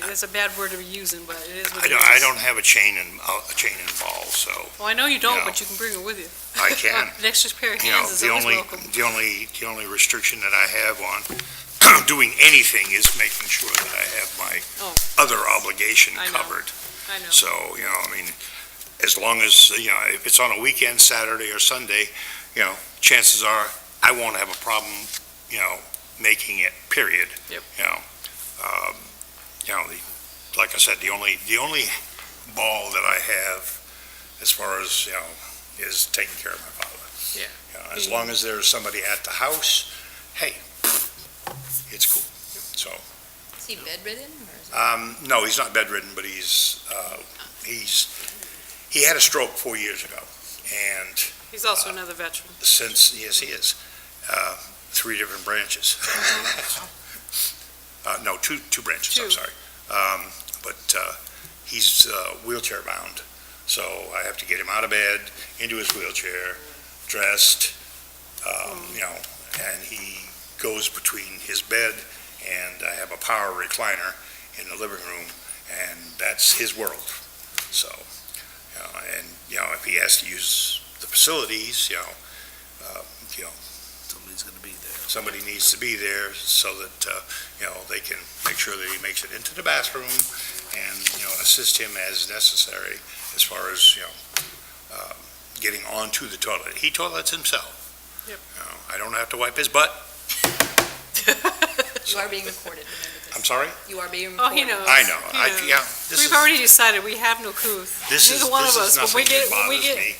Speaker 1: it's a bad word to be using, but it is what
Speaker 3: I
Speaker 1: it
Speaker 3: don't,
Speaker 1: is.
Speaker 3: I don't have a chain involved, so
Speaker 1: Well, I know you don't,
Speaker 3: No.
Speaker 1: but you can bring her with you.
Speaker 3: I can.
Speaker 1: An extra pair of
Speaker 3: You know,
Speaker 1: hands is
Speaker 3: the
Speaker 1: always
Speaker 3: only,
Speaker 1: welcome.
Speaker 3: the only restriction that I have on doing anything is making sure that I have my
Speaker 1: Oh.
Speaker 3: other obligation
Speaker 1: I know.
Speaker 3: covered.
Speaker 1: I know.
Speaker 3: So, I mean, as long as, if it's on a weekend, Saturday or Sunday, chances are I won't have a problem, making it, period.
Speaker 1: Yep.
Speaker 3: Like I said, the only ball that I have as far as, is taking care of my father.
Speaker 1: Yeah.
Speaker 3: As long as there's somebody at the house, hey, it's cool. So,
Speaker 4: Is he bedridden, or is it?
Speaker 3: no, he's not bedridden, but he had a stroke 4 years ago. And
Speaker 1: He's also another veteran.
Speaker 3: since, yes, he is, 3 different branches. No, two branches, I'm
Speaker 1: Two.
Speaker 3: sorry. But he's wheelchair bound, so I have to get him out of bed, into his wheelchair, dressed, and he goes between his bed and I have a power recliner in the living room, and that's his world. So, if he has to use the facilities,
Speaker 5: Somebody's gonna be there.
Speaker 3: somebody needs to be there so that, they can make sure that he makes it into the bathroom and, assist him as necessary as far as, getting onto the toilet. He toilets himself.
Speaker 1: Yep.
Speaker 3: I don't have to wipe his butt.
Speaker 4: You are being recorded, remember this.
Speaker 3: I'm sorry?
Speaker 4: You are being
Speaker 1: Oh,
Speaker 4: recorded.
Speaker 1: he knows.
Speaker 3: I know.
Speaker 1: He knows.
Speaker 3: This
Speaker 1: We've
Speaker 3: is,
Speaker 1: already decided we have no couth.
Speaker 3: this is,
Speaker 1: neither one
Speaker 3: this
Speaker 1: of
Speaker 3: is
Speaker 1: us, when we
Speaker 3: nothing that
Speaker 1: get- when we
Speaker 3: bothers
Speaker 1: get-
Speaker 3: me.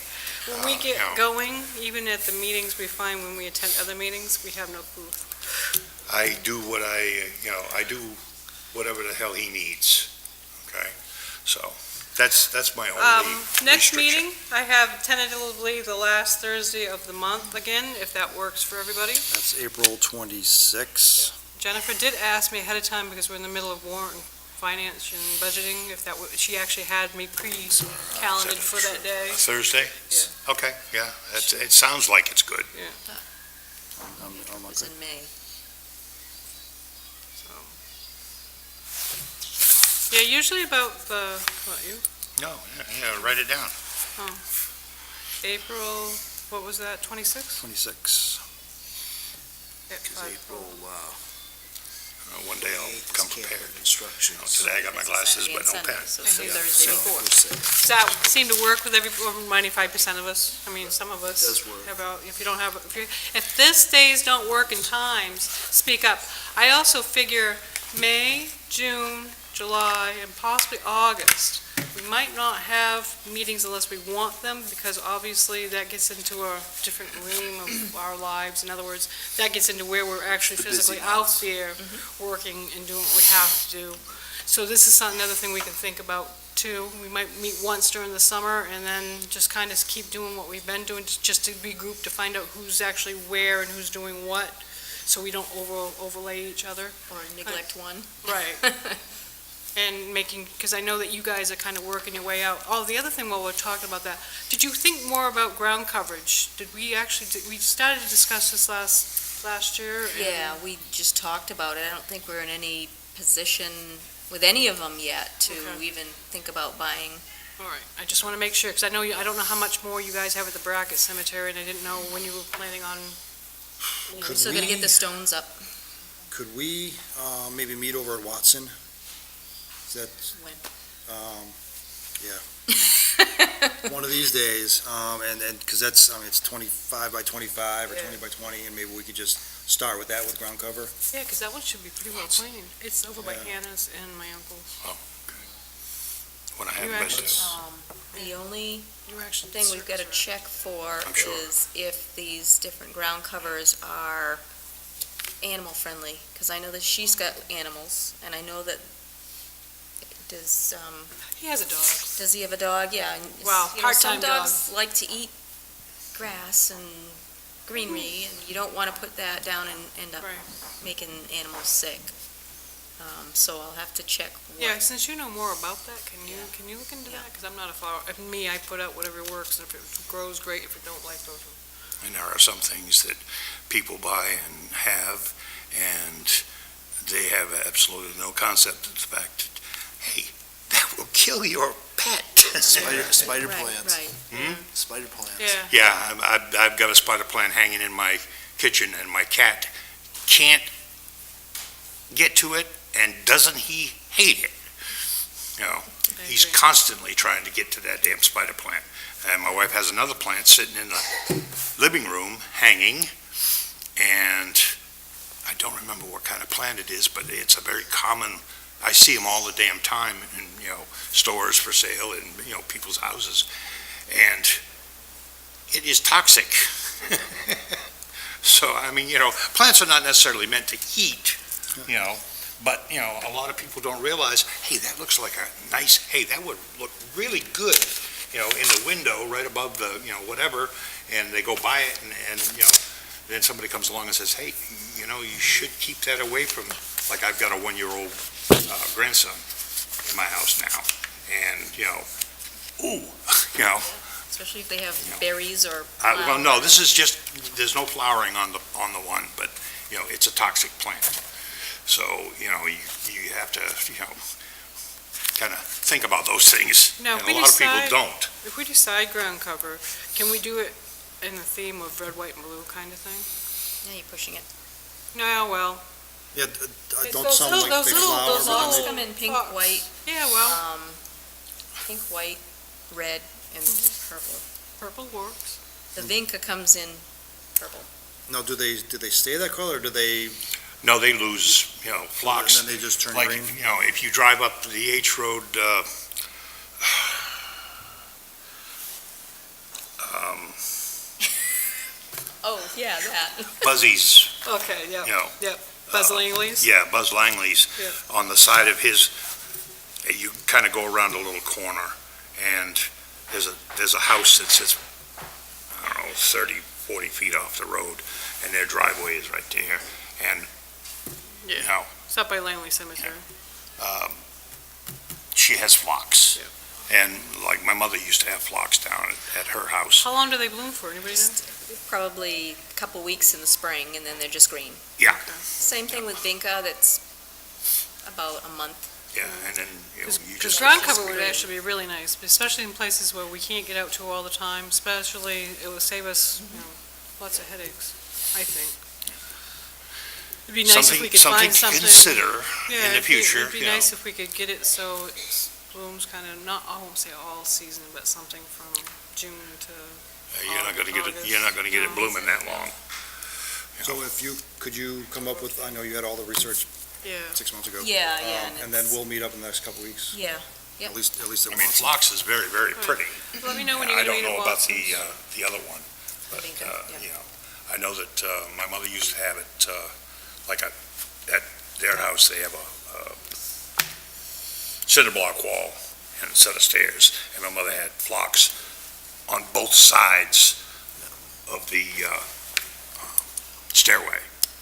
Speaker 1: When we get
Speaker 3: Yeah.
Speaker 1: going, even at the meetings we find when we attend other meetings, we have no couth.
Speaker 3: I do what I do whatever the hell he needs, okay? So, that's my only
Speaker 1: Next
Speaker 3: restriction.
Speaker 1: meeting, I have tentatively the last Thursday of the month again, if that works for everybody.
Speaker 2: That's April 26th.
Speaker 1: Jennifer did ask me ahead of time, because we're in the middle of warrant, finance and budgeting, if that, she actually had me pre-calendared for that day.
Speaker 3: Thursday? Okay, yeah, it sounds like it's good.
Speaker 2: I'm
Speaker 4: It was
Speaker 2: okay.
Speaker 4: in May.
Speaker 1: Yeah, usually about the, what,
Speaker 3: No, yeah, write it down.
Speaker 1: April, what was that, 26?
Speaker 2: 26.
Speaker 1: Yeah,
Speaker 5: Because
Speaker 1: five.
Speaker 5: April,
Speaker 3: One day I'll come prepared.
Speaker 5: Instructions.
Speaker 3: Today I got my glasses, but no
Speaker 4: Saturday
Speaker 3: pen.
Speaker 4: and Sunday, so
Speaker 1: Okay.
Speaker 4: Thursday before.
Speaker 1: Does that seem to work with over 95% of us? I mean, some of us.
Speaker 5: Does work.
Speaker 1: If you don't have, if this days don't work in times, speak up. I also figure May, June, July, and possibly August, we might not have meetings unless we want them, because obviously that gets into a different realm of our lives. In other words, that gets into where we're actually
Speaker 5: The busy
Speaker 1: physically out
Speaker 5: months.
Speaker 1: there working and doing what we have to do. So this is another thing we can think about too. We might meet once during the summer and then just kind of keep doing what we've been doing, just to regroup, to find out who's actually where and who's doing what, so we don't overlay each other.
Speaker 4: Or neglect one.
Speaker 1: Right. And because I know that you guys are kind of working your way out. Oh, the other thing while we're talking about that, did you think more about ground coverage? We started to discuss this last year? and-
Speaker 4: Yeah, we just talked about it. I don't think we're in any position with any of them yet to
Speaker 1: Okay.
Speaker 4: even think about buying.
Speaker 1: All right, I just want to make sure, because I don't know how much more you guys have at the Brackett Cemetery, and I didn't know when you were planning on.
Speaker 4: We
Speaker 2: Could
Speaker 4: still gotta get
Speaker 2: we-
Speaker 4: the stones up.
Speaker 2: Could we maybe meet over at Watson? Is that,
Speaker 4: When?
Speaker 2: yeah. One of these days, and, because that's, I mean, it's 25 by 25 or
Speaker 1: Yeah.
Speaker 2: 20 by 20, and maybe we could just start with that with ground cover.
Speaker 1: Yeah, because that one should be pretty well cleaned. It's over by
Speaker 2: Yeah.
Speaker 1: Hannah's and my uncle's.
Speaker 3: When I have
Speaker 1: You
Speaker 3: been
Speaker 1: actually-
Speaker 3: to.
Speaker 4: The only
Speaker 1: You were actually.
Speaker 4: thing we've got to
Speaker 1: circus rep.
Speaker 4: check for
Speaker 3: I'm sure.
Speaker 4: is if these different ground covers are animal friendly, because I know that she's got animals, and I know that,
Speaker 1: He has a dog.
Speaker 4: does he have a dog? Yeah. and
Speaker 1: Wow,
Speaker 4: you know,
Speaker 1: part-time
Speaker 4: some dogs like to eat grass and greenery, and you don't want to put that down and end up
Speaker 1: Right.
Speaker 4: making animals sick. So I'll have to check what.
Speaker 1: Yeah, since you know more about that, can you
Speaker 4: Yeah.
Speaker 1: look into
Speaker 4: Yeah.
Speaker 1: that? Because I'm not a farmer. If me, I put out whatever works, and if it grows, great. If it don't, like those.
Speaker 3: And there are some things that people buy and have, and they have absolutely no concept of the fact that, hey, that will kill your pet.
Speaker 5: Spider
Speaker 4: Right,
Speaker 5: plants.
Speaker 4: right.
Speaker 5: Spider plants.
Speaker 1: Yeah.
Speaker 3: Yeah, I've got a spider plant hanging in my kitchen, and my cat can't get to it, and doesn't he hate it? You know,
Speaker 1: I
Speaker 3: he's
Speaker 1: agree.
Speaker 3: constantly trying to get to that damn spider plant. And my wife has another plant sitting in the living room hanging, and I don't remember what kind of plant it is, but it's a very common, I see them all the damn time in, stores for sale in, people's houses. And it is toxic. So, I mean, plants are not necessarily meant to eat, but, a lot of people don't realize, hey, that looks like a nice, hey, that would look really good, in the window right above the, whatever, and they go by it and then somebody comes along and says, hey, you should keep that away from, like I've got a 1-year-old grandson in my house now, and,
Speaker 4: Especially if they have
Speaker 3: Yeah.
Speaker 4: berries or.
Speaker 3: well, no,
Speaker 4: flowers.
Speaker 3: this is just, there's no flowering on the one, but, it's a toxic plant. So, you have to, kind of think about those things.
Speaker 1: Now,
Speaker 3: And
Speaker 1: if we
Speaker 3: a lot of people
Speaker 1: decide-
Speaker 3: don't.
Speaker 1: If we decide ground cover, can we do it in the theme of red, white, and blue kind of thing?
Speaker 4: Yeah, you're pushing it.
Speaker 1: No, well,
Speaker 2: Yeah,
Speaker 1: It's
Speaker 2: don't
Speaker 1: those
Speaker 2: some
Speaker 1: little-
Speaker 2: like
Speaker 1: those
Speaker 2: they
Speaker 1: little-
Speaker 2: flower,
Speaker 1: those
Speaker 2: but then
Speaker 4: Logs
Speaker 2: they-
Speaker 4: come in pink,
Speaker 1: Fox.
Speaker 4: white,
Speaker 1: yeah, well,
Speaker 4: pink, white, red, and purple.
Speaker 1: purple works.
Speaker 4: The Vinca comes in purple.
Speaker 2: No, do they stay that color, or do they,
Speaker 3: No, they lose,
Speaker 2: and
Speaker 3: flocks.
Speaker 2: then they just turn
Speaker 3: Like,
Speaker 2: green?
Speaker 3: if you drive up the H Road,
Speaker 4: Oh, yeah, that.
Speaker 3: Buzzy's,
Speaker 1: Okay, yeah,
Speaker 3: you know,
Speaker 1: yep. Buzz Langley's?
Speaker 3: yeah, Buzz Langley's,
Speaker 1: Yeah.
Speaker 3: on the side of his, you kind of go around a little corner, and there's a house that sits, I don't know, 30, 40 feet off the road, and their driveway is right there, and,
Speaker 1: Yeah. It's up by Langley Cemetery.
Speaker 3: she has flocks. And like my mother used to have flocks down at her house.
Speaker 1: How long do they bloom for, anybody know?
Speaker 4: Probably a couple weeks in the spring, and then they're just green.
Speaker 3: Yeah.
Speaker 4: Same thing with Vinca, that's about a month.
Speaker 3: Yeah, and then, you
Speaker 1: Because
Speaker 3: just.
Speaker 1: ground cover would actually be really nice, especially in places where we can't get out to all the time, especially, it would save us, lots of headaches, I think. It'd be nice if we could find something.
Speaker 3: Something to consider
Speaker 1: Yeah,
Speaker 3: in the
Speaker 1: it'd be-
Speaker 3: future,
Speaker 1: It'd be nice if we could get it so it blooms kind of, not, I won't say all season, but something from June to,
Speaker 3: You're not gonna get it, you're not gonna get it blooming that long.
Speaker 2: So could you come up with, I know you had all the research
Speaker 1: yeah.
Speaker 2: 6 months ago.
Speaker 4: Yeah, yeah.
Speaker 2: And then we'll meet up in the next couple weeks,
Speaker 4: Yeah, Yep.
Speaker 2: at least at
Speaker 3: I mean,
Speaker 2: once.
Speaker 3: phlox is very, very pretty.
Speaker 1: Let me know when you're
Speaker 3: I
Speaker 1: gonna
Speaker 3: don't
Speaker 1: meet
Speaker 3: know
Speaker 1: at
Speaker 3: about
Speaker 1: Watson's.
Speaker 3: the other one, but,
Speaker 4: Vinca, yeah.
Speaker 3: I know that, my mother used to have it, like at their house, they have a cinder block wall and a set of stairs, and my mother had phlox on both sides of the, stairway.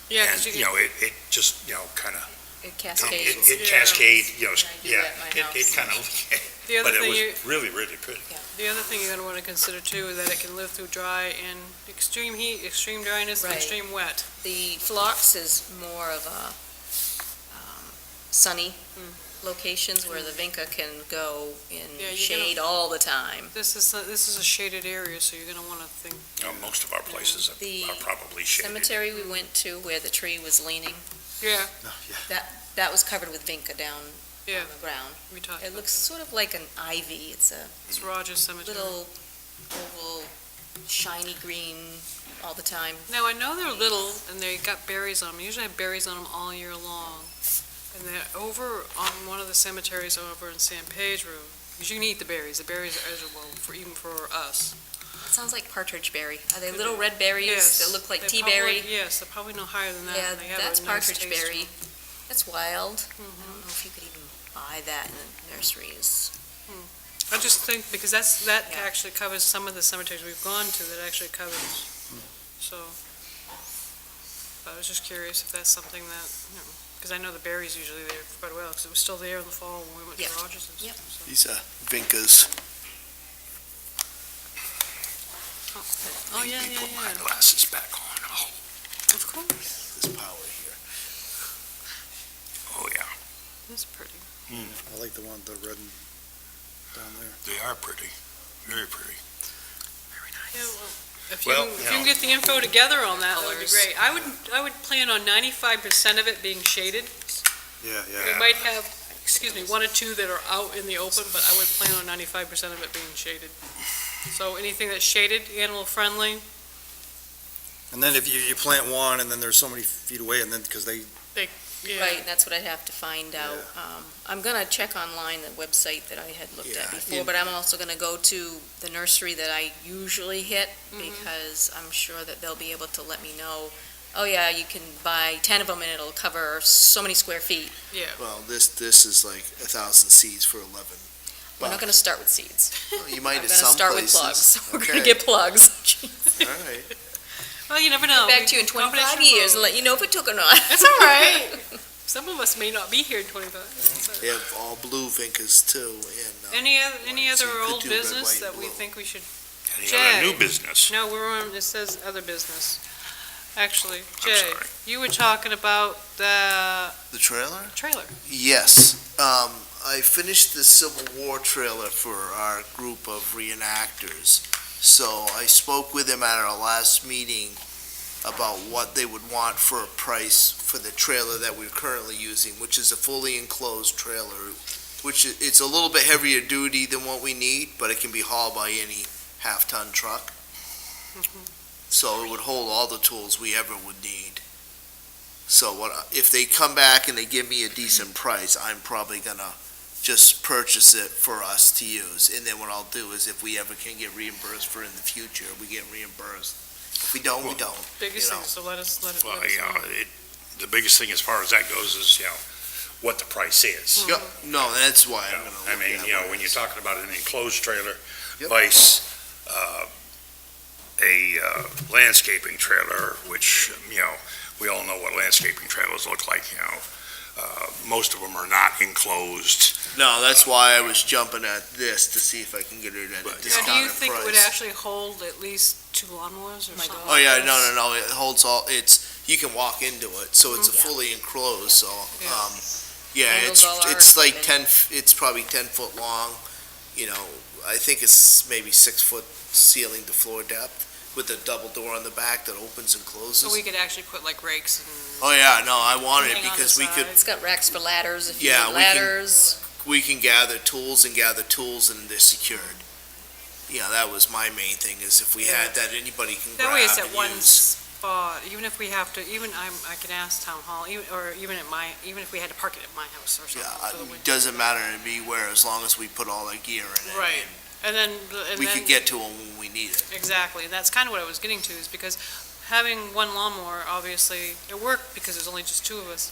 Speaker 1: Yeah, 'cause
Speaker 3: And,
Speaker 1: you can,
Speaker 3: it just, kind of,
Speaker 4: It cascades.
Speaker 3: it cascade,
Speaker 4: I do that at my
Speaker 3: it
Speaker 4: house.
Speaker 3: kind of,
Speaker 1: the other
Speaker 3: but it
Speaker 1: thing
Speaker 3: was
Speaker 1: you,
Speaker 3: really, really pretty.
Speaker 1: the other thing you're gonna wanna consider too, is that it can live through dry and extreme heat, extreme dryness, and
Speaker 4: Right.
Speaker 1: extreme wet.
Speaker 4: The phlox is more of a sunny locations where the Vinca can go in
Speaker 1: Yeah, you're
Speaker 4: shade all the time.
Speaker 1: This is a shaded area, so you're gonna wanna think,
Speaker 3: Most of our places
Speaker 4: The
Speaker 3: are probably shaded.
Speaker 4: Cemetery we went to where the tree was leaning,
Speaker 1: Yeah,
Speaker 2: No, yeah.
Speaker 4: That was covered with vinca down
Speaker 1: yeah,
Speaker 4: on the ground.
Speaker 1: we talked
Speaker 4: It
Speaker 1: about
Speaker 4: looks
Speaker 1: that.
Speaker 4: sort of like an ivy. It's a
Speaker 1: It's Rogers Cemetery.
Speaker 4: little oval, shiny green all the time.
Speaker 1: Now, I know they're little and they got berries on them. Usually have berries on them all year long. And they're over on one of the cemeteries over in San Pedro. Because you can eat the berries. The berries are edible even for us.
Speaker 4: It sounds like partridge berry. Are they
Speaker 1: Could
Speaker 4: little
Speaker 1: be.
Speaker 4: red berries
Speaker 1: Yes.
Speaker 4: that look like
Speaker 1: They're
Speaker 4: tea
Speaker 1: probably-
Speaker 4: berry?
Speaker 1: Yes, they're probably no higher than that.
Speaker 4: Yeah,
Speaker 1: and they have a
Speaker 4: that's
Speaker 1: nice
Speaker 4: partridge
Speaker 1: taste to
Speaker 4: berry.
Speaker 1: them.
Speaker 4: That's wild. I
Speaker 1: Mhm.
Speaker 4: don't know if you could even buy that in the nurseries.
Speaker 1: I just think, because that
Speaker 4: Yeah.
Speaker 1: actually covers some of the cemeteries we've gone to, that actually covers. So, I was just curious if that's something that, because I know the berries usually there quite well, because it was still there in the fall when we went to
Speaker 4: Yep.
Speaker 1: Rogers and
Speaker 4: Yep.
Speaker 1: stuff.
Speaker 5: These are vincas.
Speaker 1: Oh, yeah,
Speaker 3: Let me
Speaker 1: yeah,
Speaker 3: put my
Speaker 1: yeah,
Speaker 3: glasses back on. Oh,
Speaker 1: of course.
Speaker 5: This power here.
Speaker 3: oh, yeah,
Speaker 1: It's pretty.
Speaker 2: I like the one, the red and down there.
Speaker 3: they are pretty, very pretty.
Speaker 1: Yeah, well, if
Speaker 3: Well,
Speaker 1: you
Speaker 3: you
Speaker 1: can
Speaker 3: know.
Speaker 1: get the info together on that, that would be
Speaker 4: Colors.
Speaker 1: great. I would plan on 95% of it being shaded.
Speaker 2: Yeah,
Speaker 1: We
Speaker 2: yeah.
Speaker 1: might have, one or two that are out in the open, but I would plan on 95% of it being shaded. So anything that's shaded, animal friendly,
Speaker 2: And then if you plant one and then there's so many feet away and then, because they,
Speaker 1: yeah.
Speaker 4: Right, and that's what I'd have to find out. I'm gonna check online the website that I had looked at
Speaker 5: Yeah,
Speaker 4: before,
Speaker 5: yeah.
Speaker 4: but I'm also gonna go to the nursery that I usually hit,
Speaker 1: Mhm.
Speaker 4: because I'm sure that they'll be able to let me know, oh yeah, you can buy 10 of them and it'll cover so many square feet.
Speaker 1: Yeah,
Speaker 5: Well, this is like 1,000 seeds for 11.
Speaker 4: We're not gonna start with seeds.
Speaker 5: Well, you might
Speaker 4: I'm
Speaker 5: at
Speaker 4: gonna
Speaker 5: some
Speaker 4: start with
Speaker 5: places.
Speaker 4: plugs. We're gonna
Speaker 5: Okay.
Speaker 4: get plugs.
Speaker 5: All right.
Speaker 1: well, you never know.
Speaker 4: Back to you in 25
Speaker 1: Confidential
Speaker 4: years and
Speaker 1: vote.
Speaker 4: let you know if it took or not.
Speaker 1: That's all right. Some of us may not be here in 25. That's all
Speaker 5: They
Speaker 1: right.
Speaker 5: have all blue vincas too, and.
Speaker 1: Any other
Speaker 5: so you could
Speaker 1: old
Speaker 5: do red,
Speaker 1: business
Speaker 5: white,
Speaker 1: that
Speaker 5: and
Speaker 1: we
Speaker 5: blue.
Speaker 1: think we should?
Speaker 3: Any
Speaker 1: Jay.
Speaker 3: other new business?
Speaker 1: No, we're on, it says other business. Actually,
Speaker 3: I'm
Speaker 1: Jay,
Speaker 3: sorry.
Speaker 1: you were talking about the
Speaker 5: The trailer?
Speaker 1: trailer.
Speaker 5: Yes. I finished the Civil War trailer for our group of reenactors. So I spoke with them at our last meeting about what they would want for a price for the trailer that we're currently using, which is a fully enclosed trailer, it's a little bit heavier duty than what we need, but it can be hauled by any half-ton truck. So it would hold all the tools we ever would need. So if they come back and they give me a decent price, I'm probably gonna just purchase it for us to use. And then what I'll do is if we ever can get reimbursed for it in the future, we get reimbursed. If we don't, we don't.
Speaker 1: Biggest
Speaker 5: You know.
Speaker 1: thing, so let us
Speaker 3: Well,
Speaker 1: know.
Speaker 3: the biggest thing as far as that goes is, what the price is.
Speaker 5: Yep, no, that's why I'm gonna
Speaker 3: I
Speaker 5: look
Speaker 3: mean,
Speaker 5: at
Speaker 3: when you're talking about an enclosed trailer
Speaker 5: Yep.
Speaker 3: vice a landscaping trailer, which, we all know what landscaping trailers look like, most of them are not enclosed.
Speaker 5: No, that's why I was jumping at this to see if I can get it at a
Speaker 3: But,
Speaker 1: Now,
Speaker 5: discounted
Speaker 1: do you
Speaker 5: price.
Speaker 1: think it would actually hold at least 2 lawnmowers or
Speaker 4: My
Speaker 1: something?
Speaker 4: God.
Speaker 5: Oh, yeah,
Speaker 1: like
Speaker 5: no,
Speaker 1: this?
Speaker 5: no, it holds all, you can walk into it, so it's a
Speaker 4: Mhm. Yeah.
Speaker 5: fully enclosed, so,
Speaker 1: Yeah.
Speaker 5: yeah,
Speaker 4: Handles all our
Speaker 5: it's like
Speaker 4: equipment.
Speaker 5: it's probably 10 foot long, I think it's maybe 6 foot ceiling to floor depth with a double door on the back that opens and closes.
Speaker 1: So we could actually put like rakes and,
Speaker 5: Oh, yeah, no, I wanted it
Speaker 1: Hang on
Speaker 5: because
Speaker 1: the
Speaker 5: we could,
Speaker 1: side.
Speaker 4: It's got racks for ladders if you
Speaker 5: Yeah,
Speaker 4: need
Speaker 5: we can-
Speaker 4: ladders.
Speaker 5: we can gather tools and they're secured. That was my main thing, is if we had that, anybody can grab
Speaker 1: that way it's at
Speaker 5: and
Speaker 1: one
Speaker 5: use.
Speaker 1: spot, even if we have to, I can ask town hall, even if we had to park it at my house or something.
Speaker 5: Yeah,
Speaker 1: for the
Speaker 5: it
Speaker 1: winter.
Speaker 5: doesn't matter to me where, as long as we put all our gear in it.
Speaker 1: Right. And then,
Speaker 5: We could get to them when we need it.
Speaker 1: exactly, that's kind of what I was getting to, is because having one lawnmower, obviously, it worked because there's only just 2 of us.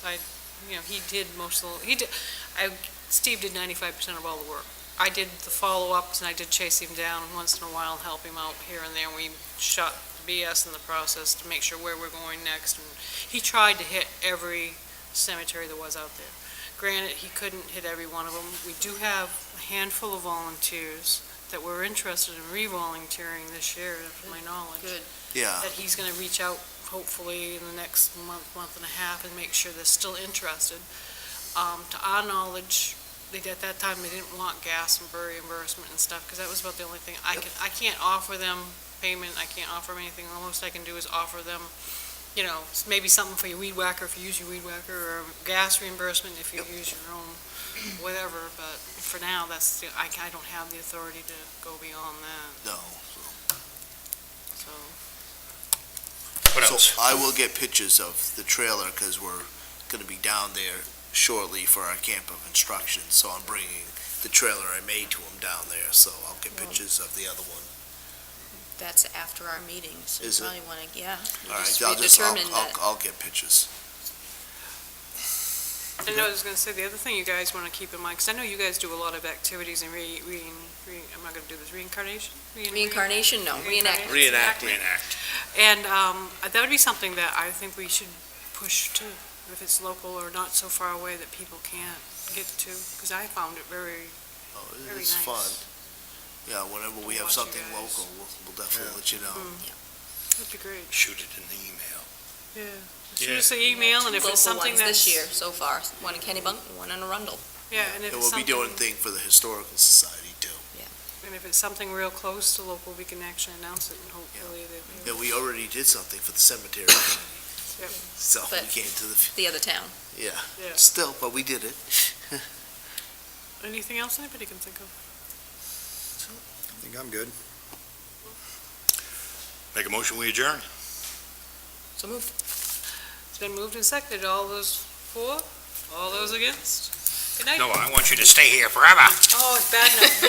Speaker 1: He did most of the, Steve did 95% of all the work. I did the follow-ups, and I did chase him down once in a while, help him out here and there. We shot BS in the process to make sure where we're going next. And he tried to hit every cemetery there was out there. Granted, he couldn't hit every one of them. We do have a handful of volunteers that were interested in re-volunteering this year, to my knowledge.
Speaker 4: Good.
Speaker 5: Yeah,
Speaker 1: That he's going to reach out, hopefully, in the next month and a half, and make sure they're still interested. To our knowledge, at that time, they didn't want gas and reimbursement and stuff, because that was about the only thing. I can't offer them payment, I can't offer them anything. The most I can do is offer them you know, maybe something for your weed whacker if you use your weed whacker, or gas reimbursement if you use your own, whatever, but for now, I don't have the authority to go beyond that,
Speaker 5: No.
Speaker 1: so.
Speaker 3: What else?
Speaker 5: So I will get pictures of the trailer, because we're gonna be down there shortly for our camp of instruction, so I'm bringing the trailer I made to them down there, so I'll get pictures of the other one.
Speaker 4: That's after our meeting, so you
Speaker 5: Is it?
Speaker 4: probably want to, yeah.
Speaker 5: All right,
Speaker 4: Just
Speaker 5: I'll
Speaker 4: redetermine that.
Speaker 5: I'll get pictures.
Speaker 1: I know, I was gonna say, the other thing you guys wanna keep in mind, because I know you guys do a lot of activities in I'm not gonna do this, reincarnation?
Speaker 4: Reincarnation, no, reenactment.
Speaker 5: Reenacting.
Speaker 3: Reenact.
Speaker 1: And that would be something that I think we should push too, if it's local or not so far away that people can't get to, because I found it very,
Speaker 5: Oh,
Speaker 1: Very
Speaker 5: it's
Speaker 1: nice.
Speaker 5: fun. Yeah, whenever we have
Speaker 1: Watch you
Speaker 5: something
Speaker 1: guys.
Speaker 5: local, we'll definitely let you know.
Speaker 1: that'd be great,
Speaker 3: Shoot it in the email.
Speaker 1: yeah. Shoot us an email, and if it's something
Speaker 4: Local
Speaker 1: that's.
Speaker 4: ones this year, so far, one in Kennebunk and one in Arundel.
Speaker 1: Yeah, and if
Speaker 5: And
Speaker 1: it's
Speaker 5: we'll be doing
Speaker 1: something,
Speaker 5: thing for the Historical Society too.
Speaker 1: and if it's something real close to local, we can actually announce it, and hopefully they.
Speaker 5: And we already did something for the cemetery,
Speaker 1: Yep.
Speaker 5: so we
Speaker 4: But-
Speaker 5: came to the,
Speaker 4: The other town.
Speaker 1: Yeah.
Speaker 5: still, but we did it.
Speaker 1: Anything else anybody can think of?
Speaker 2: I think I'm good.
Speaker 3: Make a motion, we adjourn.
Speaker 4: So move.
Speaker 1: It's been moved and seconded, all those for, all those against? Good night.
Speaker 3: No, I want you to stay here forever.
Speaker 1: Oh, it's bad enough.